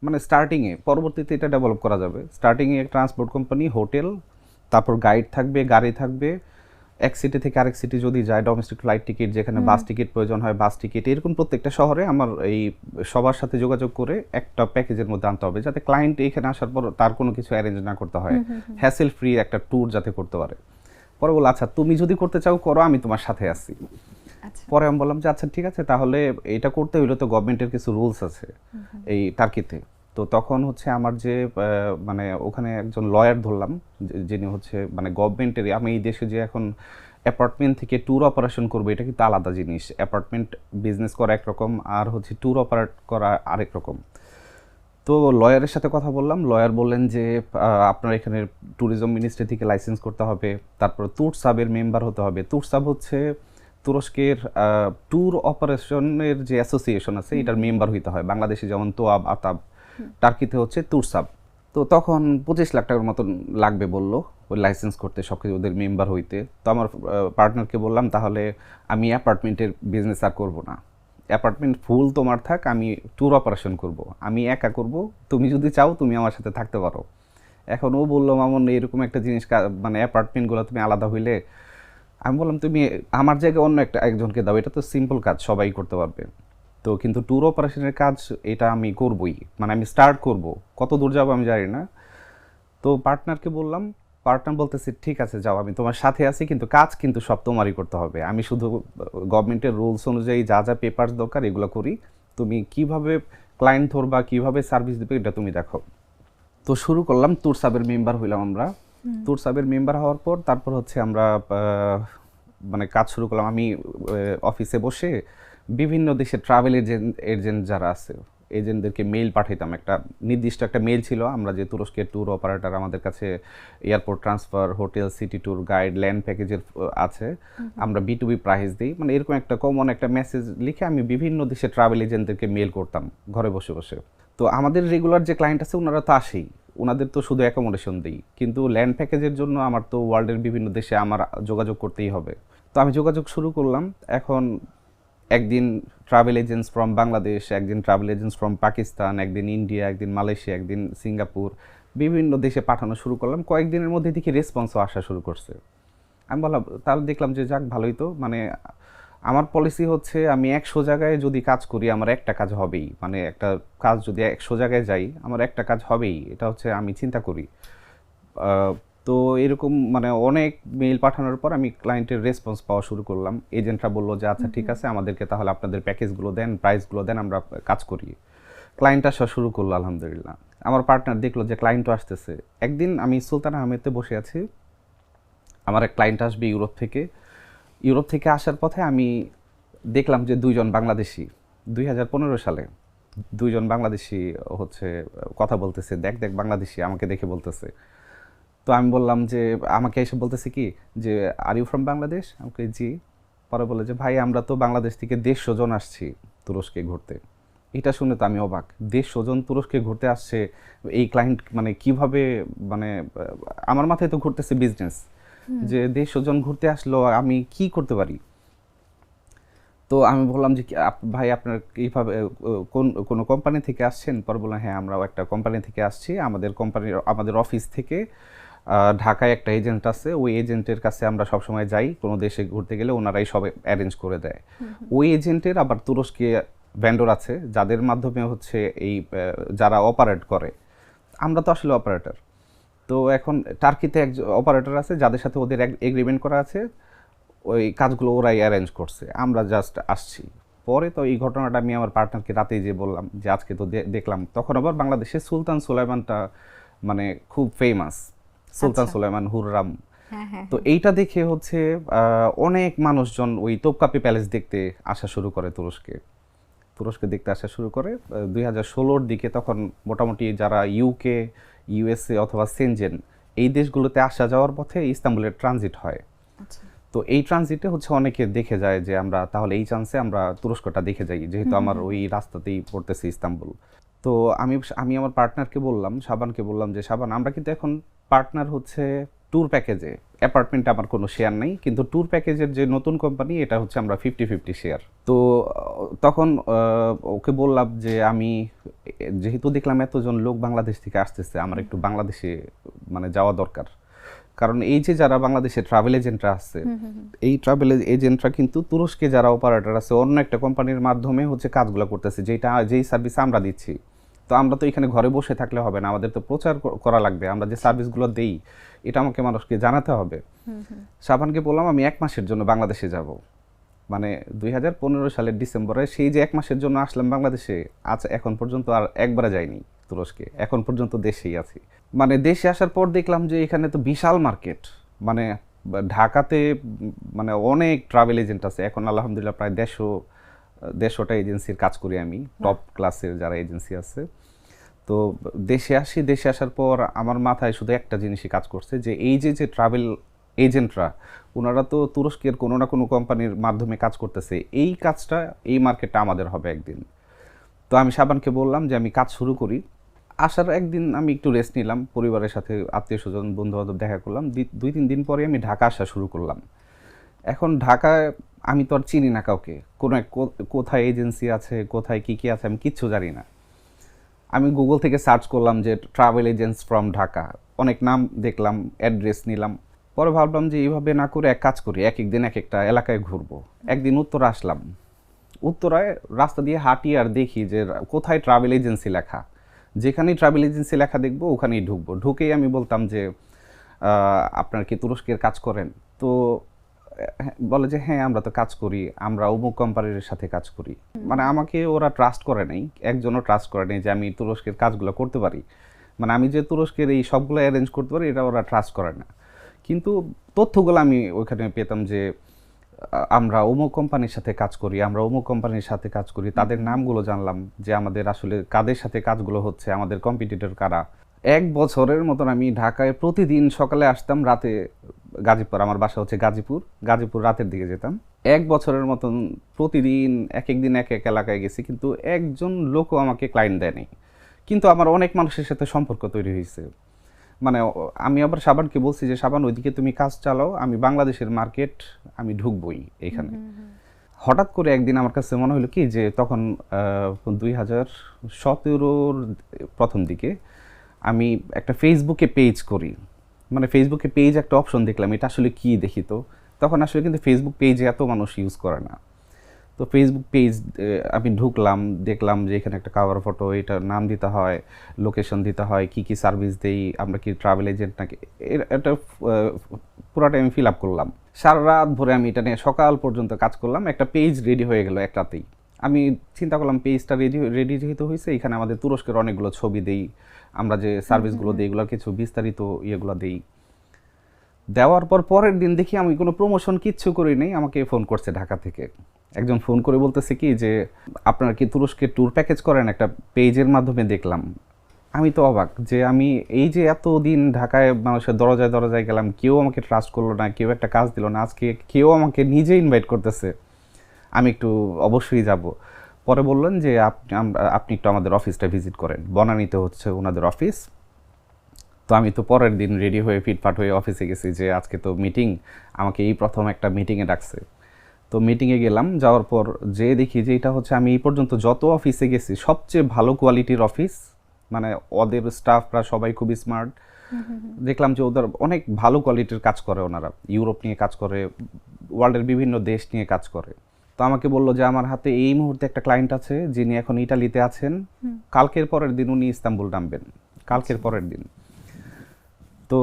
মানে স্টার্টিংয়ে, পরবর্তীতে এটা ডেভেলপ করা যাবে। স্টার্টিংয়ে ট্রান্সপোর্ট কোম্পানি, হোটেল, তারপর গাইড থাকবে, গাড়ি থাকবে, এক সিটি থেকে আরেক সিটি যদি যায় ডোমেস্টিক ফ্লাইট টিকিট, যেখানে বাস টিকিট প্রয়োজন হয় বাস টিকিট, এরকম প্রত্যেকটা শহরে আমার এই সবার সাথে যোগাযোগ করে একটা প্যাকেজের মধ্যে আনতে হবে, যাতে ক্লায়েন্ট এখানে আসার পর তার কোনো কিছু অ্যারেঞ্জ না করতে হয়, হ্যাসেল ফ্রি একটা ট্যুর যাতে করতে পারে। পরে বলল আচ্ছা তুমি যদি করতে চাও করো, আমি তোমার সাথে আছি। পরে আমি বললাম যে আচ্ছা ঠিক আছে, তাহলে এটা করতে হইলে তো গভর্নমেন্টের কিছু রুলস আছে এই টার্কিতে। তো তখন হচ্ছে আমার যে মানে ওখানে একজন লয়ার ধরলাম, যিনি হচ্ছে মানে গভর্নমেন্টের, আমি এই দেশে যে এখন অ্যাপার্টমেন্ট থেকে ট্যুর অপারেশন করবো এটা কিন্তু আলাদা জিনিস, অ্যাপার্টমেন্ট বিজনেস করা একরকম আর হচ্ছে ট্যুর অপারেট করা আরেক রকম। তো লয়ারের সাথে কথা বললাম, লয়ার বললেন যে আপনার এখানে ট্যুরিজম মিনিস্ট্রি থেকে লাইসেন্স করতে হবে, তারপর তুরসাবের মেম্বার হতে হবে। তুরসাব হচ্ছে তুরস্কের ট্যুর অপারেশনের যে অ্যাসোসিয়েশন আছে এটার মেম্বার হইতে হয়, বাংলাদেশে যেমন তোয়াব, আতাব, টার্কিতে হচ্ছে তুরসাব। তো তখন 25 লাখ টাকার মতন লাগবে বললো ওই লাইসেন্স করতে, সব কিছু ওদের মেম্বার হইতে। তো আমার পার্টনারকে বললাম তাহলে আমি অ্যাপার্টমেন্টের বিজনেস আর করবো না, অ্যাপার্টমেন্ট ফুল তোমার থাক, আমি ট্যুর অপারেশন করব, আমি একা করব, তুমি যদি চাও তুমি আমার সাথে থাকতে পারো। এখন ও বললো মামুন এরকম একটা জিনিস, মানে অ্যাপার্টমেন্টগুলো তুমি আলাদা হইলে, আমি বললাম তুমি আমার জায়গায় অন্য একজনকে দাও, এটা তো সিম্পল কাজ সবাই করতে পারবে। তো কিন্তু ট্যুর অপারেশনের কাজ এটা আমি করবই, মানে আমি স্টার্ট করব, কত দূর যাবো আমি জানি না। তো পার্টনারকে বললাম, পার্টনার বলতেছে ঠিক আছে যাও, আমি তোমার সাথে আছি, কিন্তু কাজ কিন্তু সব তোমারই করতে হবে, আমি শুধু গভর্নমেন্টের রুলস অনুযায়ী যা যা পেপার দরকার এগুলো করি, তুমি কিভাবে ক্লায়েন্ট ধরবা, কিভাবে সার্ভিস দেবে এটা তুমি দেখো। তো শুরু করলাম, তুরসাবের মেম্বার হইলাম আমরা। তুরসাবের মেম্বার হওয়ার পর তারপর হচ্ছে আমরা মানে কাজ শুরু করলাম। আমি অফিসে বসে বিভিন্ন দেশে ট্রাভেল এজেন্ট যারা আছে এজেন্টদেরকে মেইল পাঠাইতাম। একটা নির্দিষ্ট একটা মেইল ছিল, আমরা যে তুরস্কের ট্যুর অপারেটর, আমাদের কাছে airport transfer, hotel, city tour, guide, land প্যাকেজের আছে, আমরা B2B প্রাইস দিই, মানে এরকম একটা কমন একটা মেসেজ লিখে আমি বিভিন্ন দেশে ট্রাভেল এজেন্টদেরকে মেইল করতাম ঘরে বসে বসে। তো আমাদের রেগুলার যে ক্লায়েন্ট আছে ওনারা তো আসেই, ওনাদের তো শুধু অ্যাকোমোডেশন দিই, কিন্তু ল্যান্ড প্যাকেজের জন্য আমার তো ওয়ার্ল্ডের বিভিন্ন দেশে আমার যোগাযোগ করতেই হবে। তো আমি যোগাযোগ শুরু করলাম। এখন একদিন ট্রাভেল এজেন্টস ফ্রম বাংলাদেশ, একদিন ট্রাভেল এজেন্টস ফ্রম পাকিস্তান, একদিন ইন্ডিয়া, একদিন মালয়েশিয়া, একদিন সিঙ্গাপুর, বিভিন্ন দেশে পাঠানো শুরু করলাম। কয়েকদিনের মধ্যে দেখি রেসপন্সও আসা শুরু করছে। আমি বললাম, তাহলে দেখলাম যে যাক ভালোই তো, মানে আমার পলিসি হচ্ছে আমি 100 জায়গায় যদি কাজ করি আমার একটা কাজ হবেই, মানে একটা কাজ যদি 100 জায়গায় যাই আমার একটা কাজ হবেই, এটা হচ্ছে আমি চিন্তা করি। তো এরকম মানে অনেক মেইল পাঠানোর পর আমি ক্লায়েন্টের রেসপন্স পাওয়া শুরু করলাম। এজেন্টরা বললো যে আচ্ছা ঠিক আছে, আমাদেরকে তাহলে আপনাদের প্যাকেজগুলো দেন, প্রাইসগুলো দেন, আমরা কাজ করি। ক্লায়েন্ট আসা শুরু করলো আলহামদুলিল্লাহ। আমার পার্টনার দেখলো যে ক্লায়েন্টও আসতেছে। একদিন আমি সুলতান আহমেদে বসে আছি, আমার এক ক্লায়েন্ট আসবে ইউরোপ থেকে। ইউরোপ থেকে আসার পথে আমি দেখলাম যে 2 জন বাংলাদেশি 2015 সালে 2 জন বাংলাদেশি হচ্ছে কথা বলতেছে, দেখ দেখ বাংলাদেশি, আমাকে দেখে বলতেছে। তো আমি বললাম যে, আমাকে এসে বলতেছে কি যে আর ইউ ফ্রম বাংলাদেশ, আমাকে জি। পরে বলে যে ভাই আমরা তো বাংলাদেশ থেকে 150 জন আসছি তুরস্কে ঘুরতে। এটা শুনে তো আমি অবাক, 150 জন তুরস্কে ঘুরতে আসছে, এই ক্লায়েন্ট মানে কিভাবে, মানে আমার মাথায় তো ঘুরতেছে বিজনেস, যে 150 জন ঘুরতে আসলো, আমি কি করতে পারি। তো আমি বললাম যে ভাই আপনার এইভাবে কোনো কোম্পানি থেকে আসছেন? পরে বললাম হ্যাঁ আমরাও একটা কোম্পানি থেকে আসছি, আমাদের অফিস থেকে ঢাকায় একটা এজেন্ট আছে, ওই এজেন্টের কাছে আমরা সবসময় যাই, কোনো দেশে ঘুরতে গেলে ওনারাই সব অ্যারেঞ্জ করে দেয়। ওই এজেন্টের আবার তুরস্কে ভেন্ডর আছে যাদের মাধ্যমে হচ্ছে এই যারা অপারেট করে, আমরা তো আসলে অপারেটর। তো এখন টার্কিতে এক অপারেটর আছে যাদের সাথে ওদের এগ্রিমেন্ট করা আছে, ওই কাজগুলো ওরাই অ্যারেঞ্জ করছে, আমরা জাস্ট আসছি। পরে তো এই ঘটনাটা আমি আমার পার্টনারকে রাতেই যে বললাম যে আজকে তো দেখলাম। তখন আবার বাংলাদেশে সুলতান সুলাইমানটা মানে খুব ফেমাস, সুলতান সুলাইমান হুররাম। তো এইটা দেখে হচ্ছে অনেক মানুষজন ওই তোপকাপি প্যালেস দেখতে আসা শুরু করে, তুরস্কে দেখতে আসা শুরু করে 2016-র দিকে। তখন মোটামুটি যারা ইউকে, USA অথবা সেনজেন এই দেশগুলোতে আসা যাওয়ার পথে ইস্তাম্বুলের ট্রানজিট হয়। তো এই ট্রানজিটে হচ্ছে অনেকে দেখে যায় যে আমরা তাহলে এই চান্সে আমরা তুরস্কটা দেখে যাই, যেহেতু আমার ওই রাস্তাতেই পড়তেছে ইস্তাম্বুল। তো আমি আমার পার্টনারকে বললাম, শাবানকে বললাম যে শাবান আমরা কিন্তু এখন পার্টনার হচ্ছে ট্যুর প্যাকেজে, অ্যাপার্টমেন্টে আমার কোনো শেয়ার নেই, কিন্তু ট্যুর প্যাকেজের যে নতুন কোম্পানি এটা হচ্ছে আমরা 50-50 শেয়ার। তো তখন ওকে বললাম যে আমি যেহেতু দেখলাম এতজন লোক বাংলাদেশ থেকে আসতেছে, আমার একটু বাংলাদেশে মানে যাওয়া দরকার। কারণ এই যে যারা বাংলাদেশে ট্রাভেল এজেন্টরা আছে, এই ট্রাভেল এজেন্টরা কিন্তু তুরস্কে যারা অপারেটর আছে অন্য একটা কোম্পানির মাধ্যমে হচ্ছে কাজগুলো করতেছে, যেই সার্ভিস আমরা দিচ্ছি। তো আমরা তো এখানে ঘরে বসে থাকলে হবে না, আমাদের তো প্রচার করা লাগবে, আমরা যে সার্ভিসগুলো দেই এটা আমাকে মানুষকে জানাতে হবে। শাবানকে বললাম আমি 1 মাসের জন্য বাংলাদেশে যাব, মানে 2015 সালের ডিসেম্বরে সেই যে 1 মাসের জন্য আসলাম বাংলাদেশে, আজ এখন পর্যন্ত আর একবারে যাইনি তুরস্কে, এখন পর্যন্ত দেশেই আছি। মানে দেশে আসার পর দেখলাম যে এখানে তো বিশাল মার্কেট, মানে ঢাকাতে মানে অনেক ট্রাভেল এজেন্ট আছে এখন আলহামদুলিল্লাহ, প্রায় 150টা এজেন্সির কাজ করি আমি, টপ ক্লাসের যারা এজেন্সি আছে। তো দেশে আসার পর আমার মাথায় শুধু একটা জিনিসই কাজ করছে, যে এই যে ট্রাভেল এজেন্টরা ওনারা তো তুরস্কের কোনো না কোনো কোম্পানির মাধ্যমে কাজ করতেছে, এই কাজটা, এই মার্কেটটা আমাদের হবে একদিন। তো আমি শাবানকে বললাম যে আমি কাজ শুরু করি। আসার একদিন আমি একটু রেস্ট নিলাম, পরিবারের সাথে আত্মীয় স্বজন বন্ধুবান্ধব দেখা করলাম। 2-3 দিন পরে আমি ঢাকা আসা শুরু করলাম। এখন ঢাকায় আমি তো আর চিনি না কাউকে, কোথায় এজেন্সি আছে, কোথায় কী আছে আমি কিচ্ছু জানি না। আমি গুগল থেকে সার্চ করলাম যে ট্রাভেল এজেন্টস ফ্রম ঢাকা, অনেক নাম দেখলাম, অ্যাড্রেস নিলাম। পরে ভাবলাম যে এইভাবে না করে এক কাজ করি, এক একদিন এক একটা এলাকায় ঘুরবো। একদিন উত্তরা আসলাম, উত্তরায় রাস্তা দিয়ে হাঁটি আর দেখি যে কোথায় ট্রাভেল এজেন্সি লেখা, যেখানেই ট্রাভেল এজেন্সি লেখা দেখবো ওখানেই ঢুকবো। ঢুকেই আমি বলতাম যে আপনার কি তুরস্কের কাজ করেন? তো বলে যে হ্যাঁ আমরা তো কাজ করি, আমরা অমুক কোম্পানির সাথে কাজ করি। মানে আমাকে ওরা ট্রাস্ট করে নাই, একজনও ট্রাস্ট করে নাই যে আমি তুরস্কের কাজগুলো করতে পারি। মানে আমি যে তুরস্কের এই সবগুলো অ্যারেঞ্জ করতে পারি এটা ওরা ট্রাস্ট করে না। কিন্তু তথ্যগুলো আমি ওইখানে পেতাম যে আমরা অমুক কোম্পানির সাথে কাজ করি, আমরা অমুক কোম্পানির সাথে কাজ করি, তাদের নামগুলো জানলাম যে আমাদের আসলে কাদের সাথে কাজগুলো হচ্ছে, আমাদের কম্পিটিটর কারা। 1 বছরের মতন আমি ঢাকায় প্রতিদিন সকালে আসতাম, রাতে গাজীপুর, আমার বাসা হচ্ছে গাজীপুর রাতের দিকে যেতাম। 1 বছরের মতন প্রতিদিন এক একদিন এক এক এলাকায় গেছি, কিন্তু একজন লোকও আমাকে ক্লায়েন্ট দেয়নি। কিন্তু আমার অনেক মানুষের সাথে সম্পর্ক তৈরি হয়েছে। মানে আমি আবার সাবানকে বলছি যে সাবান ওইদিকে তুমি কাজ চালাও, আমি বাংলাদেশের মার্কেট আমি ঢুকবই এখানে। হঠাৎ করে একদিন আমার কাছে মনে হলো কি যে তখন 2017-র প্রথম দিকে আমি একটা ফেসবুকে পেজ করি, মানে ফেসবুকে পেজ একটা অপশন দেখলাম, এটা আসলে কি দেখি। তো তখন আসলে কিন্তু ফেসবুক পেজে এত মানুষ ইউজ করে না। তো ফেসবুক পেজ আমি ঢুকলাম, দেখলাম যে এখানে একটা কাভার ফটো, এটার নাম দিতে হয়, লোকেশন দিতে হয়, কি কি সার্ভিস দেই, আমরা কি ট্রাভেল এজেন্ট নাকি, এটা পুরোটাই আমি ফিল আপ করলাম। সারা রাত ভরে আমি এটা নিয়ে সকাল পর্যন্ত কাজ করলাম, একটা পেজ রেডি হয়ে গেল এক রাতেই। আমি চিন্তা করলাম পেজটা রেডি যেহেতু হয়েছে, এখানে আমাদের তুরস্কের অনেকগুলো ছবি দেই, আমরা যে সার্ভিসগুলো দিই এগুলোর কিছু বিস্তারিত ইয়েগুলো দিই। দেওয়ার পর পরের দিন দেখি আমি কোনো প্রমোশন কিচ্ছু করি নাই, আমাকে ফোন করছে ঢাকা থেকে একজন, ফোন করে বলতেছে কি যে আপনারা কি তুরস্কের ট্যুর প্যাকেজ করেন, একটা পেজের মাধ্যমে দেখলাম। আমি তো অবাক যে আমি এই যে এতদিন ঢাকায় মানুষের দরজায় দরজায় গেলাম, কেউ আমাকে ট্রাস্ট করলো না, কেউ একটা কাজ দিল না, আজকে কেউ আমাকে নিজে ইনভাইট করতেছে, আমি একটু অবশ্যই যাব। পরে বললেন যে আপনি একটু আমাদের অফিসটা ভিজিট করেন, বনানীতে হচ্ছে ওনাদের অফিস। তো আমি তো পরের দিন রেডি হয়ে ফিটফাট হয়ে অফিসে গেছি যে আজকে তো মিটিং, আমাকে এই প্রথম একটা মিটিংয়ে ডাকছে। তো মিটিংয়ে গেলাম, যাওয়ার পর যে দেখি যে এটা হচ্ছে আমি এই পর্যন্ত যত অফিসে গেছি সবচেয়ে ভালো কোয়ালিটির অফিস, মানে ওদের স্টাফরা সবাই খুবই স্মার্ট। দেখলাম যে ওদের অনেক ভালো কোয়ালিটির কাজ করে, ওনারা ইউরোপ নিয়ে কাজ করে, ওয়ার্ল্ডের বিভিন্ন দেশ নিয়ে কাজ করে। তো আমাকে বললো যে আমার হাতে এই মুহূর্তে একটা ক্লায়েন্ট আছে যিনি এখন ইটালিতে আছেন, কালকের পরের দিন উনি ইস্তাম্বুল নামবেন, কালকের পরের দিন। তো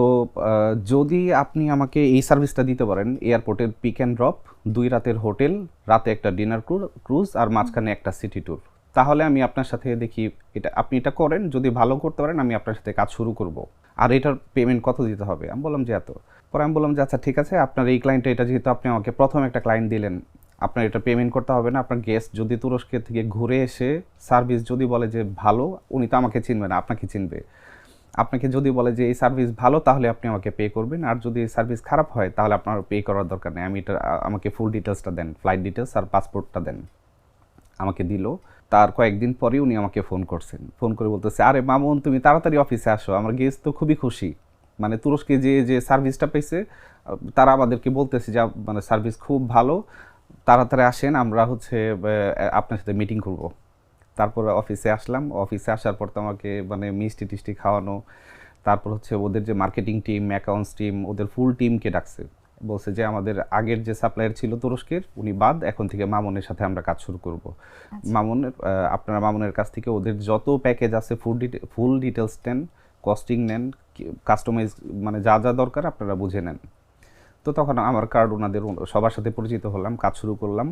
যদি আপনি আমাকে এই সার্ভিসটা দিতে পারেন, এয়ারপোর্টের পিক অ্যান্ড ড্রপ, 2 রাতের হোটেল, রাতে একটা ডিনার ক্রুজ আর মাঝখানে একটা সিটি ট্যুর, তাহলে আমি আপনার সাথে দেখি এটা আপনি এটা করেন, যদি ভালো করতে পারেন আমি আপনার সাথে কাজ শুরু করব। আর এটার পেমেন্ট কত দিতে হবে? আমি বললাম যে এত। পরে আমি বললাম যে আচ্ছা ঠিক আছে, আপনার এই ক্লায়েন্টটা, এটা যেহেতু আপনি আমাকে প্রথম একটা ক্লায়েন্ট দিলেন, আপনার এটা পেমেন্ট করতে হবে না। আপনার গেস্ট যদি তুরস্কের থেকে ঘুরে এসে সার্ভিস যদি বলে যে ভালো, উনি তো আমাকে চিনবে না, আপনাকে চিনবে। আপনাকে যদি বলে যে এই সার্ভিস ভালো, তাহলে আপনি আমাকে পে করবেন, আর যদি এই সার্ভিস খারাপ হয় তাহলে আপনার পে করার দরকার নেই। আমি এটা আমাকে ফুল ডিটেলসটা দেন, ফ্লাইট ডিটেলস আর পাসপোর্টটা দেন। আমাকে দিল। তার কয়েকদিন পরে উনি আমাকে ফোন করছেন, ফোন করে বলতেছে আরে মামুন তুমি তাড়াতাড়ি অফিসে আসো, আমার গেস্ট তো খুবই খুশি, মানে তুরস্কে যে সার্ভিসটা পেয়েছে তারা আমাদেরকে বলতেছে যে মানে সার্ভিস খুব ভালো, তাড়াতাড়ি আসেন, আমরা হচ্ছে আপনার সাথে মিটিং করব। তারপর অফিসে আসলাম, অফিসে আসার পর তো আমাকে মানে মিষ্টি টিষ্টি খাওয়ানো, তারপর হচ্ছে ওদের যে মার্কেটিং টিম, অ্যাকাউন্টস টিম, ওদের ফুল টিমকে ডাকছে, বলছে যে আমাদের আগের যে সাপ্লায়ার ছিল তুরস্কের উনি বাদ, এখন থেকে মামুনের সাথে আমরা কাজ শুরু করব। মামুনের আপনারা মামুনের কাছ থেকে ওদের যত প্যাকেজ আছে ফুল ডিটেলস নেন, কস্টিং নেন, কাস্টমাইজ মানে যা যা দরকার আপনারা বুঝে নেন। তো তখন আমার কার্ড ওনাদের সবার সাথে পরিচিত হলাম, কাজ শুরু করলাম।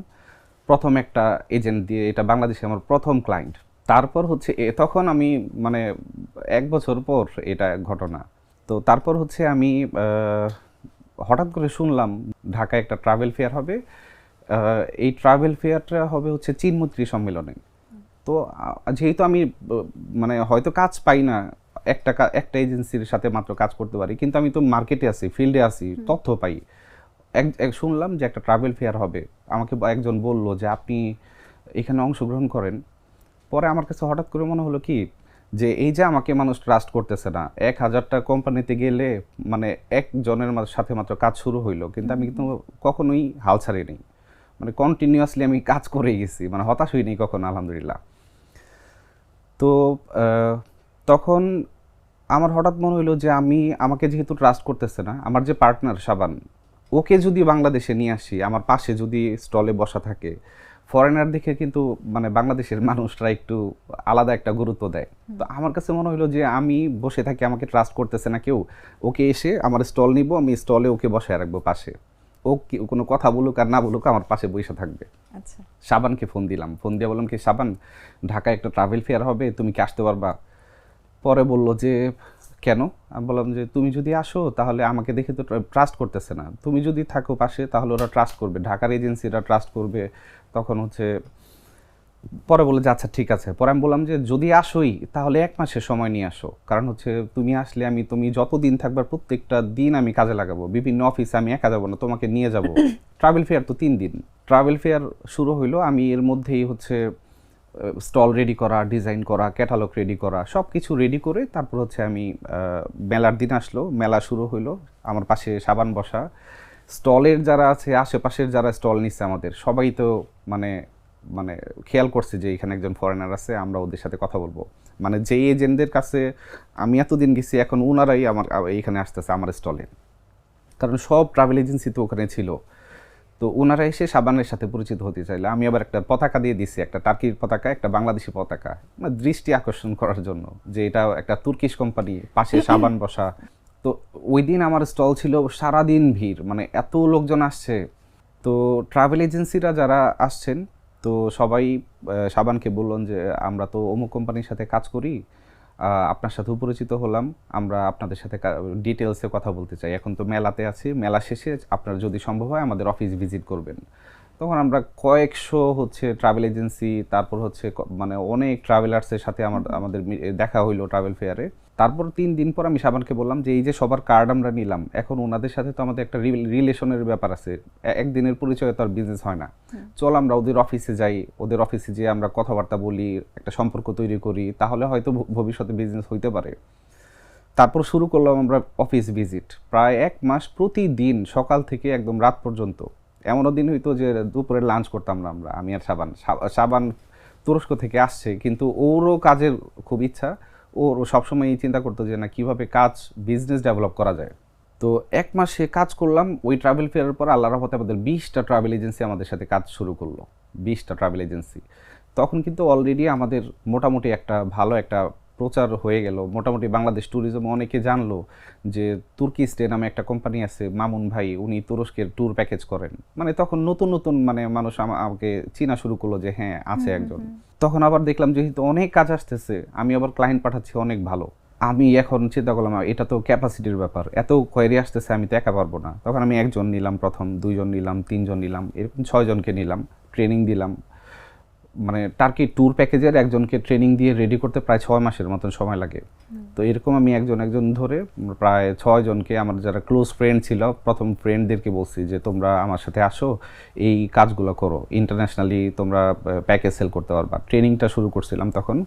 প্রথম একটা এজেন্ট দিয়ে, এটা বাংলাদেশে আমার প্রথম ক্লায়েন্ট। তারপর হচ্ছে তখন আমি মানে 1 বছর পর এটা ঘটনা। তো তারপর হচ্ছে আমি হঠাৎ করে শুনলাম ঢাকায় একটা ট্রাভেল ফেয়ার হবে। এই ট্রাভেল ফেয়ারটা হবে হচ্ছে চীন মৈত্রী সম্মেলনে। তো যেহেতু আমি মানে হয়তো কাজ পাই না, একটা এজেন্সির সাথে মাত্র কাজ করতে পারি, কিন্তু আমি তো মার্কেটে আছি, ফিল্ডে আছি, তথ্য পাই। শুনলাম যে একটা ট্রাভেল ফেয়ার হবে, আমাকে একজন বলল যে আপনি এখানে অংশগ্রহণ করেন। পরে আমার কাছে হঠাৎ করে মনে হলো কি যে এই যে আমাকে মানুষ ট্রাস্ট করতেছে না, 1000টা কোম্পানিতে গেলে মানে একজনের সাথে মাত্র কাজ শুরু হইলো, কিন্তু আমি কিন্তু কখনোই হাল ছাড়িনি, মানে কন্টিনিউয়াসলি আমি কাজ করেই গেছি, মানে হতাশ হইনি কখনো, আলহামদুলিল্লাহ। তো তখন আমার হঠাৎ মনে হলো যে আমাকে যেহেতু ট্রাস্ট করতেছে না, আমার যে পার্টনার সাবান, ওকে যদি বাংলাদেশে নিয়ে আসি, আমার পাশে যদি স্টলে বসা থাকে, ফরেনার দেখে কিন্তু মানে বাংলাদেশের মানুষরা একটু আলাদা একটা গুরুত্ব দেয়। তো আমার কাছে মনে হলো যে আমি বসে থাকি, আমাকে ট্রাস্ট করতেছে না কেউ, ওকে এসে আমার স্টল নিব, আমি স্টলে ওকে বসায় রাখবো পাশে, ও কোনো কথা বলুক আর না বলুক আমার পাশে বসে থাকবে। আচ্ছা, সাবানকে ফোন দিলাম, ফোন দিয়ে বললাম কি সাবান, ঢাকায় একটা ট্রাভেল ফেয়ার হবে, তুমি কি আসতে পারবা? পরে বলল যে কেন? আমি বললাম যে তুমি যদি আসো তাহলে আমাকে দেখে তো ট্রাস্ট করতেছে না, তুমি যদি থাকো পাশে তাহলে ওরা ট্রাস্ট করবে, ঢাকার এজেন্সিরা ট্রাস্ট করবে। তখন হচ্ছে পরে বলে যে আচ্ছা ঠিক আছে। পরে আমি বললাম যে যদি আসোই তাহলে 1 মাসের সময় নিয়ে আসো, কারণ হচ্ছে তুমি আসলে তুমি যত দিন থাকবার প্রত্যেকটা দিন আমি কাজে লাগাবো, বিভিন্ন অফিসে আমি একা যাবো না, তোমাকে নিয়ে যাব। ট্রাভেল ফেয়ার তো 3 দিন। ট্রাভেল ফেয়ার শুরু হইলো, আমি এর মধ্যেই হচ্ছে স্টল রেডি করা, ডিজাইন করা, ক্যাটালগ রেডি করা, সব কিছু রেডি করে তারপর হচ্ছে আমি মেলার দিন আসলো, মেলা শুরু হইলো, আমার পাশে সাবান বসা। স্টলের যারা আছে আশেপাশের যারা স্টল নিচ্ছে আমাদের সবাই তো মানে মানে খেয়াল করছে যে এখানে একজন ফরেনার আছে, আমরা ওদের সাথে কথা বলবো। মানে যে এজেন্টদের কাছে আমি এতদিন গেছি এখন ওনারাই আমার এইখানে আসতেছে আমার স্টলে, কারণ সব ট্রাভেল এজেন্সি তো ওখানে ছিল। তো ওনারা এসে সাবানের সাথে পরিচিত হতে চাইলে আমি আবার একটা পতাকা দিয়ে দিছি, একটা টার্কির পতাকা, একটা বাংলাদেশি পতাকা, মানে দৃষ্টি আকর্ষণ করার জন্য যে এটা একটা তুর্কিশ কোম্পানি, পাশে সাবান বসা। তো ওই দিন আমার স্টল ছিল সারাদিন ভিড়, মানে এত লোকজন আসছে। তো ট্রাভেল এজেন্সিরা যারা আসছেন তো সবাই সাবানকে বললেন যে আমরা তো অমুক কোম্পানির সাথে কাজ করি, আপনার সাথেও পরিচিত হলাম, আমরা আপনাদের সাথে ডিটেলসে কথা বলতে চাই, এখন তো মেলাতে আছি, মেলা শেষে আপনার যদি সম্ভব হয় আমাদের অফিস ভিজিট করবেন। তখন আমরা কয়েকশো হচ্ছে ট্রাভেল এজেন্সি, তারপর হচ্ছে মানে অনেক ট্রাভেলার্সের সাথে আমাদের দেখা হইলো ট্রাভেল ফেয়ারে। তারপর 3 দিন পর আমি সাবানকে বললাম যে এই যে সবার কার্ড আমরা নিলাম, এখন ওনাদের সাথে তো আমাদের একটা রিলেশনের ব্যাপার আছে, একদিনের পরিচয়ে তো আর বিজনেস হয় না, চল আমরা ওদের অফিসে যাই, ওদের অফিসে যেয়ে আমরা কথাবার্তা বলি, একটা সম্পর্ক তৈরি করি, তাহলে হয়তো ভবিষ্যতে বিজনেস হইতে পারে। তারপর শুরু করলাম আমরা অফিস ভিজিট, প্রায় 1 মাস প্রতিদিন সকাল থেকে একদম রাত পর্যন্ত। এমনও দিন হইতো যে দুপুরে লাঞ্চ করতাম না আমরা, আমি আর সাবান। সাবান তুরস্ক থেকে আসছে কিন্তু ওরও কাজের খুব ইচ্ছা, ওর সবসময় চিন্তা করতো যে না কীভাবে কাজ বিজনেস ডেভেলপ করা যায়। তো 1 মাসে কাজ করলাম ওই ট্রাভেল ফেয়ারের পর, আল্লাহর রহমতে আমাদের 20টা ট্রাভেল এজেন্সি আমাদের সাথে কাজ শুরু করলো, 20টা ট্রাভেল এজেন্সি। তখন কিন্তু অলরেডি আমাদের মোটামুটি একটা ভালো একটা প্রচার হয়ে গেল, মোটামুটি বাংলাদেশ ট্যুরিজম অনেকে জানলো যে তুর্কি স্টে নামে একটা কোম্পানি আছে, মামুন ভাই, উনি তুরস্কের ট্যুর প্যাকেজ করেন। মানে তখন নতুন নতুন মানে মানুষ আমাকে চিনা শুরু করলো যে হ্যাঁ আছে একজন। তখন আবার দেখলাম যেহেতু অনেক কাজ আসতেছে, আমি আবার ক্লায়েন্ট পাঠাচ্ছি অনেক ভালো, আমি এখন চিন্তা করলাম এটা তো ক্যাপাসিটির ব্যাপার, এত কোয়েরি আসতেছে, আমি তো একা পারবো না। তখন আমি একজন নিলাম, প্রথম 2 জন নিলাম, 3 জন নিলাম, এরকম 6 জনকে নিলাম, ট্রেনিং দিলাম। মানে টার্কি ট্যুর প্যাকেজের একজনকে ট্রেনিং দিয়ে রেডি করতে প্রায় 6 মাসের মতন সময় লাগে। তো এরকম আমি একজন ধরে প্রায় 6 জনকে, আমার যারা ক্লোজ ফ্রেন্ড ছিল, প্রথম ফ্রেন্ডদেরকে বলছি যে তোমরা আমার সাথে আসো, এই কাজগুলো করো, ইন্টারন্যাশনালি তোমরা প্যাকেজ সেল করতে পারবা। ট্রেনিংটা শুরু করছিলাম তখন।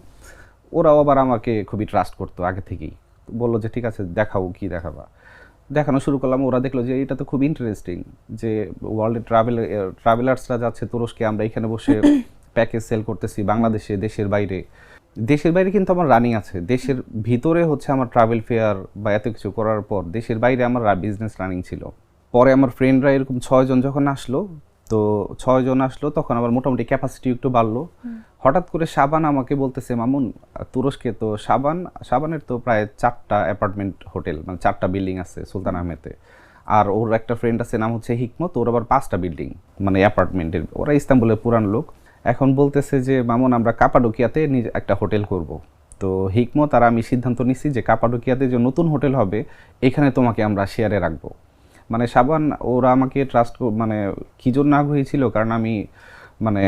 ওরাও আবার আমাকে খুবই ট্রাস্ট করতো আগে থেকেই, বললো যে ঠিক আছে দেখাও, কি দেখাবা। দেখানো শুরু করলাম, ওরা দেখলো যে এটা তো খুব ইন্টারেস্টিং, যে ওয়ার্ল্ডে ট্রাভেলার্সরা যাচ্ছে তুরস্কে, আমরা এখানে বসে প্যাকেজ সেল করতেছি বাংলাদেশে, দেশের বাইরে। দেশের বাইরে কিন্তু আমার রানিং আছে, দেশের ভিতরে হচ্ছে আমার ট্রাভেল ফেয়ার বা এত কিছু করার পর দেশের বাইরে আমার বিজনেস রানিং ছিল। পরে আমার ফ্রেন্ডরা এরকম 6 জন যখন আসলো, তো 6 জন আসলো, তখন আমার মোটামুটি ক্যাপাসিটি একটু বাড়লো। হঠাৎ করে সাবান আমাকে বলতেছে, মামুন তুরস্কে তো সাবানের তো প্রায় 4টা অ্যাপার্টমেন্ট হোটেল, মানে 4টা বিল্ডিং আছে সুলতান আহমেদে, আর ওর একটা ফ্রেন্ড আছে নাম হচ্ছে হিকমত, ওর আবার 5টা বিল্ডিং মানে অ্যাপার্টমেন্টের, ওরা ইস্তাম্বুলের পুরান লোক। এখন বলতেছে যে মামুন আমরা কাপাডোকিয়াতে একটা হোটেল করব। তো হিকমত আর আমি সিদ্ধান্ত নিছি যে কাপাডোকিয়াতে যে নতুন হোটেল হবে এখানে তোমাকে আমরা শেয়ারে রাখবো। মানে সাবান ওরা আমাকে ট্রাস্ট, মানে কী জন্য আগ্রহী ছিল, কারণ আমি মানে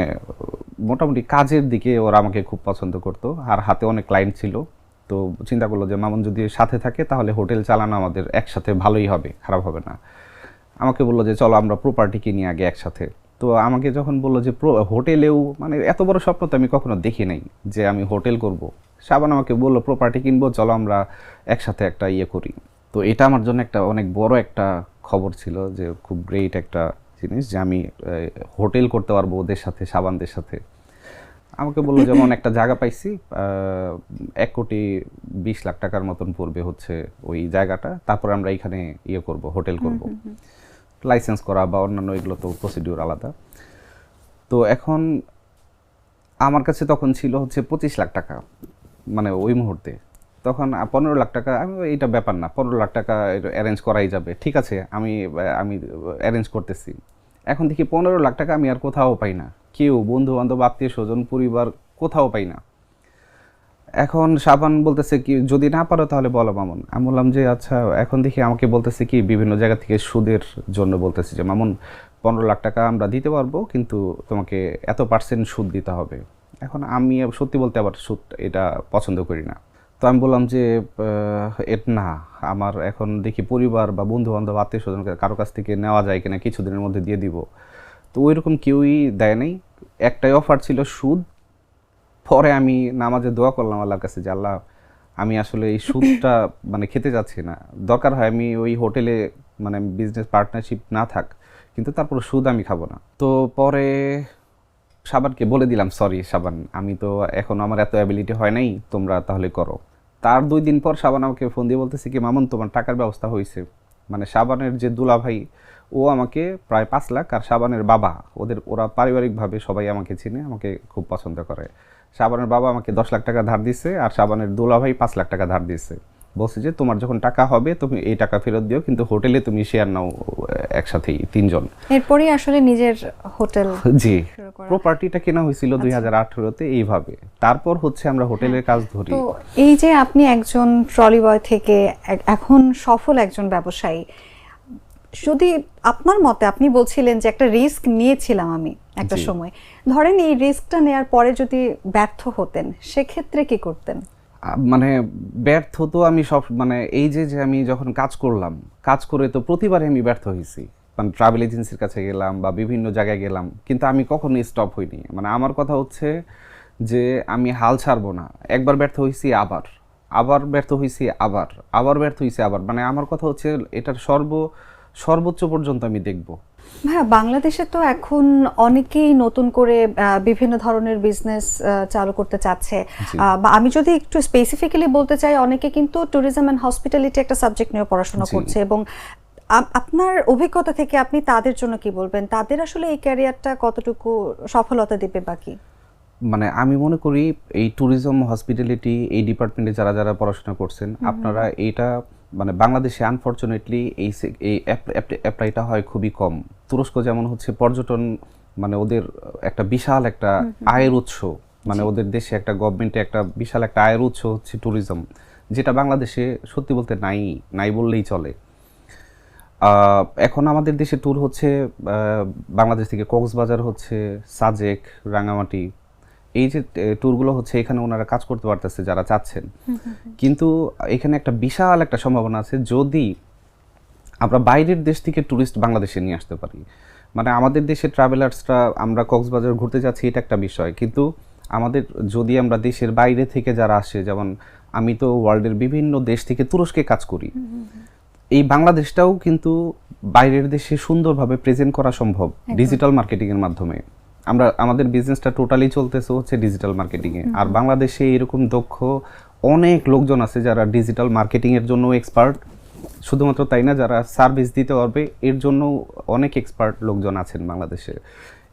মোটামুটি কাজের দিকে ওরা আমাকে খুব পছন্দ করতো, আর হাতে অনেক ক্লায়েন্ট ছিল। তো চিন্তা করলো যে মামুন যদি সাথে থাকে তাহলে হোটেল চালানো আমাদের একসাথে ভালোই হবে, খারাপ হবে না। আমাকে বললো যে চলো আমরা প্রপার্টি কিনি আগে একসাথে। তো আমাকে যখন বললো যে হোটেলেও, মানে এত বড় স্বপ্ন তো আমি কখনো দেখি নাই যে আমি হোটেল করব। সাবান আমাকে বললো প্রপার্টি কিনবো, চলো আমরা একসাথে একটা ইয়ে করি। তো এটা আমার জন্য একটা অনেক বড় একটা খবর ছিল, যে খুব গ্রেট একটা জিনিস যে আমি হোটেল করতে পারবো ওদের সাথে, সাবানদের সাথে। আমাকে বললো যেমন একটা জায়গা পাইছি 1,20,00,000 টাকার মতন পড়বে হচ্ছে ওই জায়গাটা, তারপর আমরা এখানে ইয়ে করব, হোটেল করব, লাইসেন্স করা বা অন্যান্য এগুলো তো প্রসিডিউর আলাদা। তো এখন আমার কাছে তখন ছিল হচ্ছে 25,00,000 টাকা, মানে ওই মুহূর্তে। তখন 15,00,000 টাকা, আমি এইটা ব্যাপার না, 15,00,000 টাকা অ্যারেঞ্জ করাই যাবে, ঠিক আছে আমি অ্যারেঞ্জ করতেছি। এখন দেখি 15,00,000 টাকা আমি আর কোথাও পাই না, কেউ বন্ধু বান্ধব আত্মীয় স্বজন পরিবার কোথাও পাই না। এখন সাবান বলতেছে কি যদি না পারো তাহলে বলো মামুন। আমি বললাম যে আচ্ছা, এখন দেখি আমাকে বলতেছে কি বিভিন্ন জায়গা থেকে সুদের জন্য বলতেছে যে মামুন 15 লাখ টাকা আমরা দিতে পারবো, কিন্তু তোমাকে এত পার্সেন্ট সুদ দিতে হবে। এখন আমি সত্যি বলতে আবার সুদ এটা পছন্দ করি না। তো আমি বললাম যে না, আমার এখন দেখি পরিবার বা বন্ধু বান্ধব আত্মীয় স্বজন কারো কাছ থেকে নেওয়া যায় কিনা, কিছুদিনের মধ্যে দিয়ে দিব। তো ওইরকম কেউই দেয় নাই, একটাই অফার ছিল সুদ। পরে আমি নামাজে দোয়া করলাম আল্লাহর কাছে যে আল্লাহ, আমি আসলে এই সুদটা মানে খেতে যাচ্ছি না, দরকার হয় আমি ওই হোটেলে মানে বিজনেস পার্টনারশিপ না থাক, কিন্তু তারপর সুদ আমি খাবো না। তো পরে সাবানকে বলে দিলাম সরি সাবান, আমি তো এখন আমার এত অ্যাবিলিটি হয় নাই, তোমরা তাহলে করো। তার 2 দিন পর সাবান আমাকে ফোন দিয়ে বলতেছে কি মামুন তোমার টাকার ব্যবস্থা হয়েছে। মানে সাবানের যে দুলা ভাই ও আমাকে প্রায় 5 লাখ, আর সাবানের বাবা ওরা পারিবারিকভাবে সবাই আমাকে চিনে, আমাকে খুব পছন্দ করে। সাবানের বাবা আমাকে 10 লাখ টাকা ধার দিছে, আর সাবানের দুলা ভাই 5 লাখ টাকা ধার দিছে। বলছে যে তোমার যখন টাকা হবে তুমি এই টাকা ফেরত দিও, কিন্তু হোটেলে তুমি শেয়ার নাও একসাথেই 3 জন। এরপরই আসলে নিজের হোটেল জি, শুরু করা। প্রপার্টিটা কেনা হয়েছিল 2018-তে এইভাবে। তারপর হচ্ছে আমরা হোটেলের কাজ ধরি। তো এই যে আপনি একজন ট্রলি বয় থেকে এখন সফল একজন ব্যবসায়ী, যদি আপনার মতে, আপনি বলছিলেন যে একটা রিস্ক নিয়েছিলাম আমি একটা জি। সময়, ধরেন এই রিস্কটা নেয়ার পরে যদি ব্যর্থ হতেন সেক্ষেত্রে কি করতেন? মানে ব্যর্থ তো আমি সব মানে এই যে যে আমি যখন কাজ করলাম, কাজ করে তো প্রতিবারে আমি ব্যর্থ হয়েছি। মানে ট্রাভেল এজেন্সির কাছে গেলাম বা বিভিন্ন জায়গায় গেলাম, কিন্তু আমি কখনোই স্টপ হইনি। মানে আমার কথা হচ্ছে যে আমি হাল ছাড়বো না। একবার ব্যর্থ হয়েছি, আবার ব্যর্থ হয়েছি, আবার ব্যর্থ হয়েছি, আবার মানে আমার কথা হচ্ছে এটার সর্বোচ্চ পর্যন্ত আমি দেখব। ভাইয়া, বাংলাদেশে তো এখন অনেকেই নতুন করে বিভিন্ন ধরনের বিজনেস চালু করতে চাচ্ছে। জি। বা আমি যদি একটু স্পেসিফিক্যালি বলতে চাই, অনেকে কিন্তু ট্যুরিজম অ্যান্ড হসপিটালিটি একটা সাবজেক্ট নিয়ে পড়াশোনা জি। করছে, এবং আপনার অভিজ্ঞতা থেকে আপনি তাদের জন্য কি বলবেন? তাদের আসলে এই ক্যারিয়ারটা কতটুকু সফলতা দিবে বাকি? মানে আমি মনে করি এই ট্যুরিজম হসপিটালিটি এই ডিপার্টমেন্টে যারা যারা পড়াশোনা করছেন, আপনারা এইটা মানে বাংলাদেশে আনফরচুনেটলি এই অ্যাপ্লাইটা হয় খুবই কম। তুরস্ক যেমন হচ্ছে পর্যটন, মানে ওদের একটা বিশাল একটা আয়ের উৎস, মানে ওদের দেশে একটা গভর্নমেন্টে একটা বিশাল একটা আয়ের উৎস হচ্ছে ট্যুরিজম, যেটা বাংলাদেশে সত্যি বলতে নাই বললেই চলে। এখন আমাদের দেশে ট্যুর হচ্ছে বাংলাদেশ থেকে কক্সবাজার হচ্ছে, সাজেক, রাঙামাটি, এই যে ট্যুরগুলো হচ্ছে, এখানে ওনারা কাজ করতে পারতেছে যারা চাচ্ছেন। কিন্তু এখানে একটা বিশাল একটা সম্ভাবনা আছে যদি আমরা বাইরের দেশ থেকে ট্যুরিস্ট বাংলাদেশে নিয়ে আসতে পারি। মানে আমাদের দেশে ট্রাভেলার্সরা, আমরা কক্সবাজার ঘুরতে যাচ্ছি এটা একটা বিষয়, কিন্তু আমাদের যদি আমরা দেশের বাইরে থেকে যারা আসে, যেমন আমি তো ওয়ার্ল্ডের বিভিন্ন দেশ থেকে তুরস্কে কাজ করি, এই বাংলাদেশটাও কিন্তু বাইরের দেশে সুন্দরভাবে প্রেজেন্ট করা সম্ভব ডিজিটাল মার্কেটিং এর মাধ্যমে। আমাদের বিজনেসটা টোটালি চলতেছে হচ্ছে ডিজিটাল মার্কেটিং এ। আর বাংলাদেশে এরকম দক্ষ অনেক লোকজন আছে যারা ডিজিটাল মার্কেটিং এর জন্য এক্সপার্ট। শুধুমাত্র তাই না, যারা সার্ভিস দিতে পারবে এর জন্য অনেক এক্সপার্ট লোকজন আছেন বাংলাদেশে।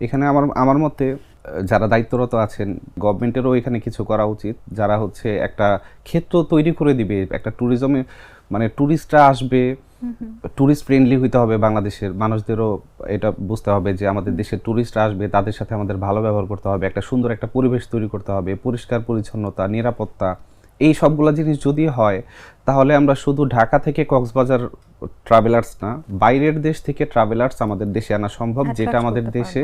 এখানে আমার মতে যারা দায়িত্বরত আছেন, গভর্নমেন্টেরও এখানে কিছু করা উচিত, যারা হচ্ছে একটা ক্ষেত্র তৈরি করে দিবে, একটা ট্যুরিজমে মানে ট্যুরিস্টরা আসবে, ট্যুরিস্ট ফ্রেন্ডলি হইতে হবে। বাংলাদেশের মানুষদেরও এটা বুঝতে হবে যে আমাদের দেশে ট্যুরিস্টরা আসবে, তাদের সাথে আমাদের ভালো ব্যবহার করতে হবে, একটা সুন্দর একটা পরিবেশ তৈরি করতে হবে, পরিষ্কার পরিচ্ছন্নতা, নিরাপত্তা, এই সবগুলো জিনিস যদি হয়, তাহলে আমরা শুধু ঢাকা থেকে কক্সবাজার ট্রাভেলার্স না, বাইরের দেশ থেকে ট্রাভেলার্স আমাদের দেশে আনা সম্ভব, যেটা আমাদের দেশে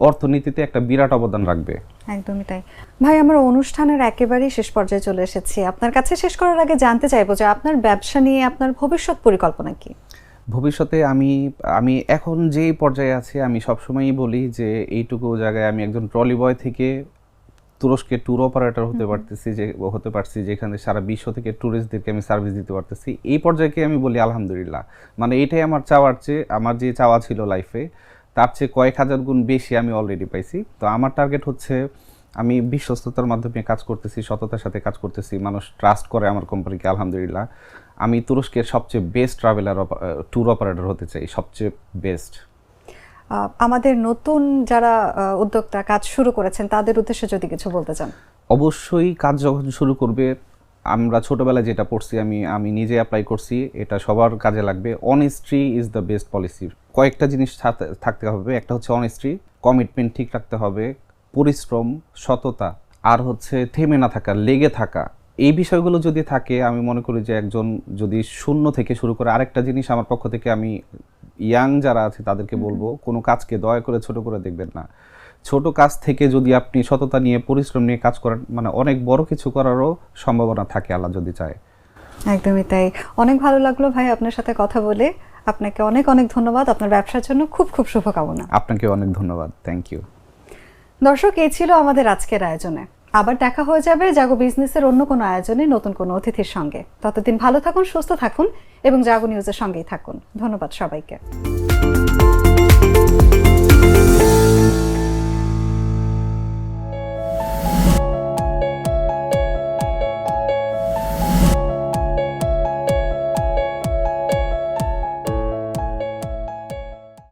অর্থনীতিতে একটা বিরাট অবদান রাখবে। একদমই তাই। ভাই, আমরা অনুষ্ঠানের একেবারেই শেষ পর্যায়ে চলে এসেছি। আপনার কাছে শেষ করার আগে জানতে চাইবো যে আপনার ব্যবসা নিয়ে আপনার ভবিষ্যৎ পরিকল্পনা কি? ভবিষ্যতে আমি এখন যেই পর্যায়ে আছি, আমি সবসময়ই বলি যে এইটুকু জায়গায় আমি একজন ট্রলি বয় থেকে তুরস্কের ট্যুর অপারেটর হতে পারছি, যেখানে সারা বিশ্ব থেকে ট্যুরিস্টদেরকে আমি সার্ভিস দিতে পারতেছি। এই পর্যায়কে আমি বলি আলহামদুলিল্লাহ। মানে এটাই আমার আমার যে চাওয়া ছিল লাইফে, তার চেয়ে কয়েক হাজার গুণ বেশি আমি অলরেডি পাইছি। তো আমার টার্গেট হচ্ছে, আমি বিশ্বস্ততার মাধ্যমে কাজ করতেছি, সততার সাথে কাজ করতেছি, মানুষ ট্রাস্ট করে আমার কোম্পানিকে আলহামদুলিল্লাহ। আমি তুরস্কের সবচেয়ে বেস্ট ট্যুর অপারেটর হতে চাই, সবচেয়ে বেস্ট। আমাদের নতুন যারা উদ্যোক্তা কাজ শুরু করেছেন তাদের উদ্দেশ্যে যদি কিছু বলতে চান। অবশ্যই কাজ যখন শুরু করবে, আমরা ছোটবেলায় যেটা পড়ছি, আমি নিজে অ্যাপ্লাই করছি, এটা সবার কাজে লাগবে। Honesty is the best policy. কয়েকটা জিনিস থাকতে হবে। একটা হচ্ছে অনেস্টি, কমিটমেন্ট ঠিক রাখতে হবে, পরিশ্রম, সততা, আর হচ্ছে থেমে না থাকা, লেগে থাকা, এই বিষয়গুলো যদি থাকে আমি মনে করি যে একজন যদি শূন্য থেকে শুরু করে, আরেকটা জিনিস আমার পক্ষ থেকে আমি ইয়াং যারা আছে তাদেরকে বলবো, কোনো কাজকে দয়া করে ছোট করে দেখবেন না। ছোট কাজ থেকে যদি আপনি সততা নিয়ে পরিশ্রম নিয়ে কাজ করেন, মানে অনেক বড় কিছু করারও সম্ভাবনা থাকে আল্লাহ যদি চায়। একদমই তাই। অনেক ভালো লাগলো ভাই আপনার সাথে কথা বলে। আপনাকে অনেক অনেক ধন্যবাদ। আপনার ব্যবসার জন্য খুব খুব শুভকামনা। আপনাকে অনেক ধন্যবাদ, থ্যাংক ইউ। দর্শক, এই ছিল আমাদের আজকের আয়োজনে। আবার দেখা হয়ে যাবে জাগো বিজনেসের অন্য কোনো আয়োজনে নতুন কোনো অতিথির সঙ্গে। ততদিন ভালো থাকুন, সুস্থ থাকুন এবং জাগো নিউজের সঙ্গেই থাকুন। ধন্যবাদ সবাইকে।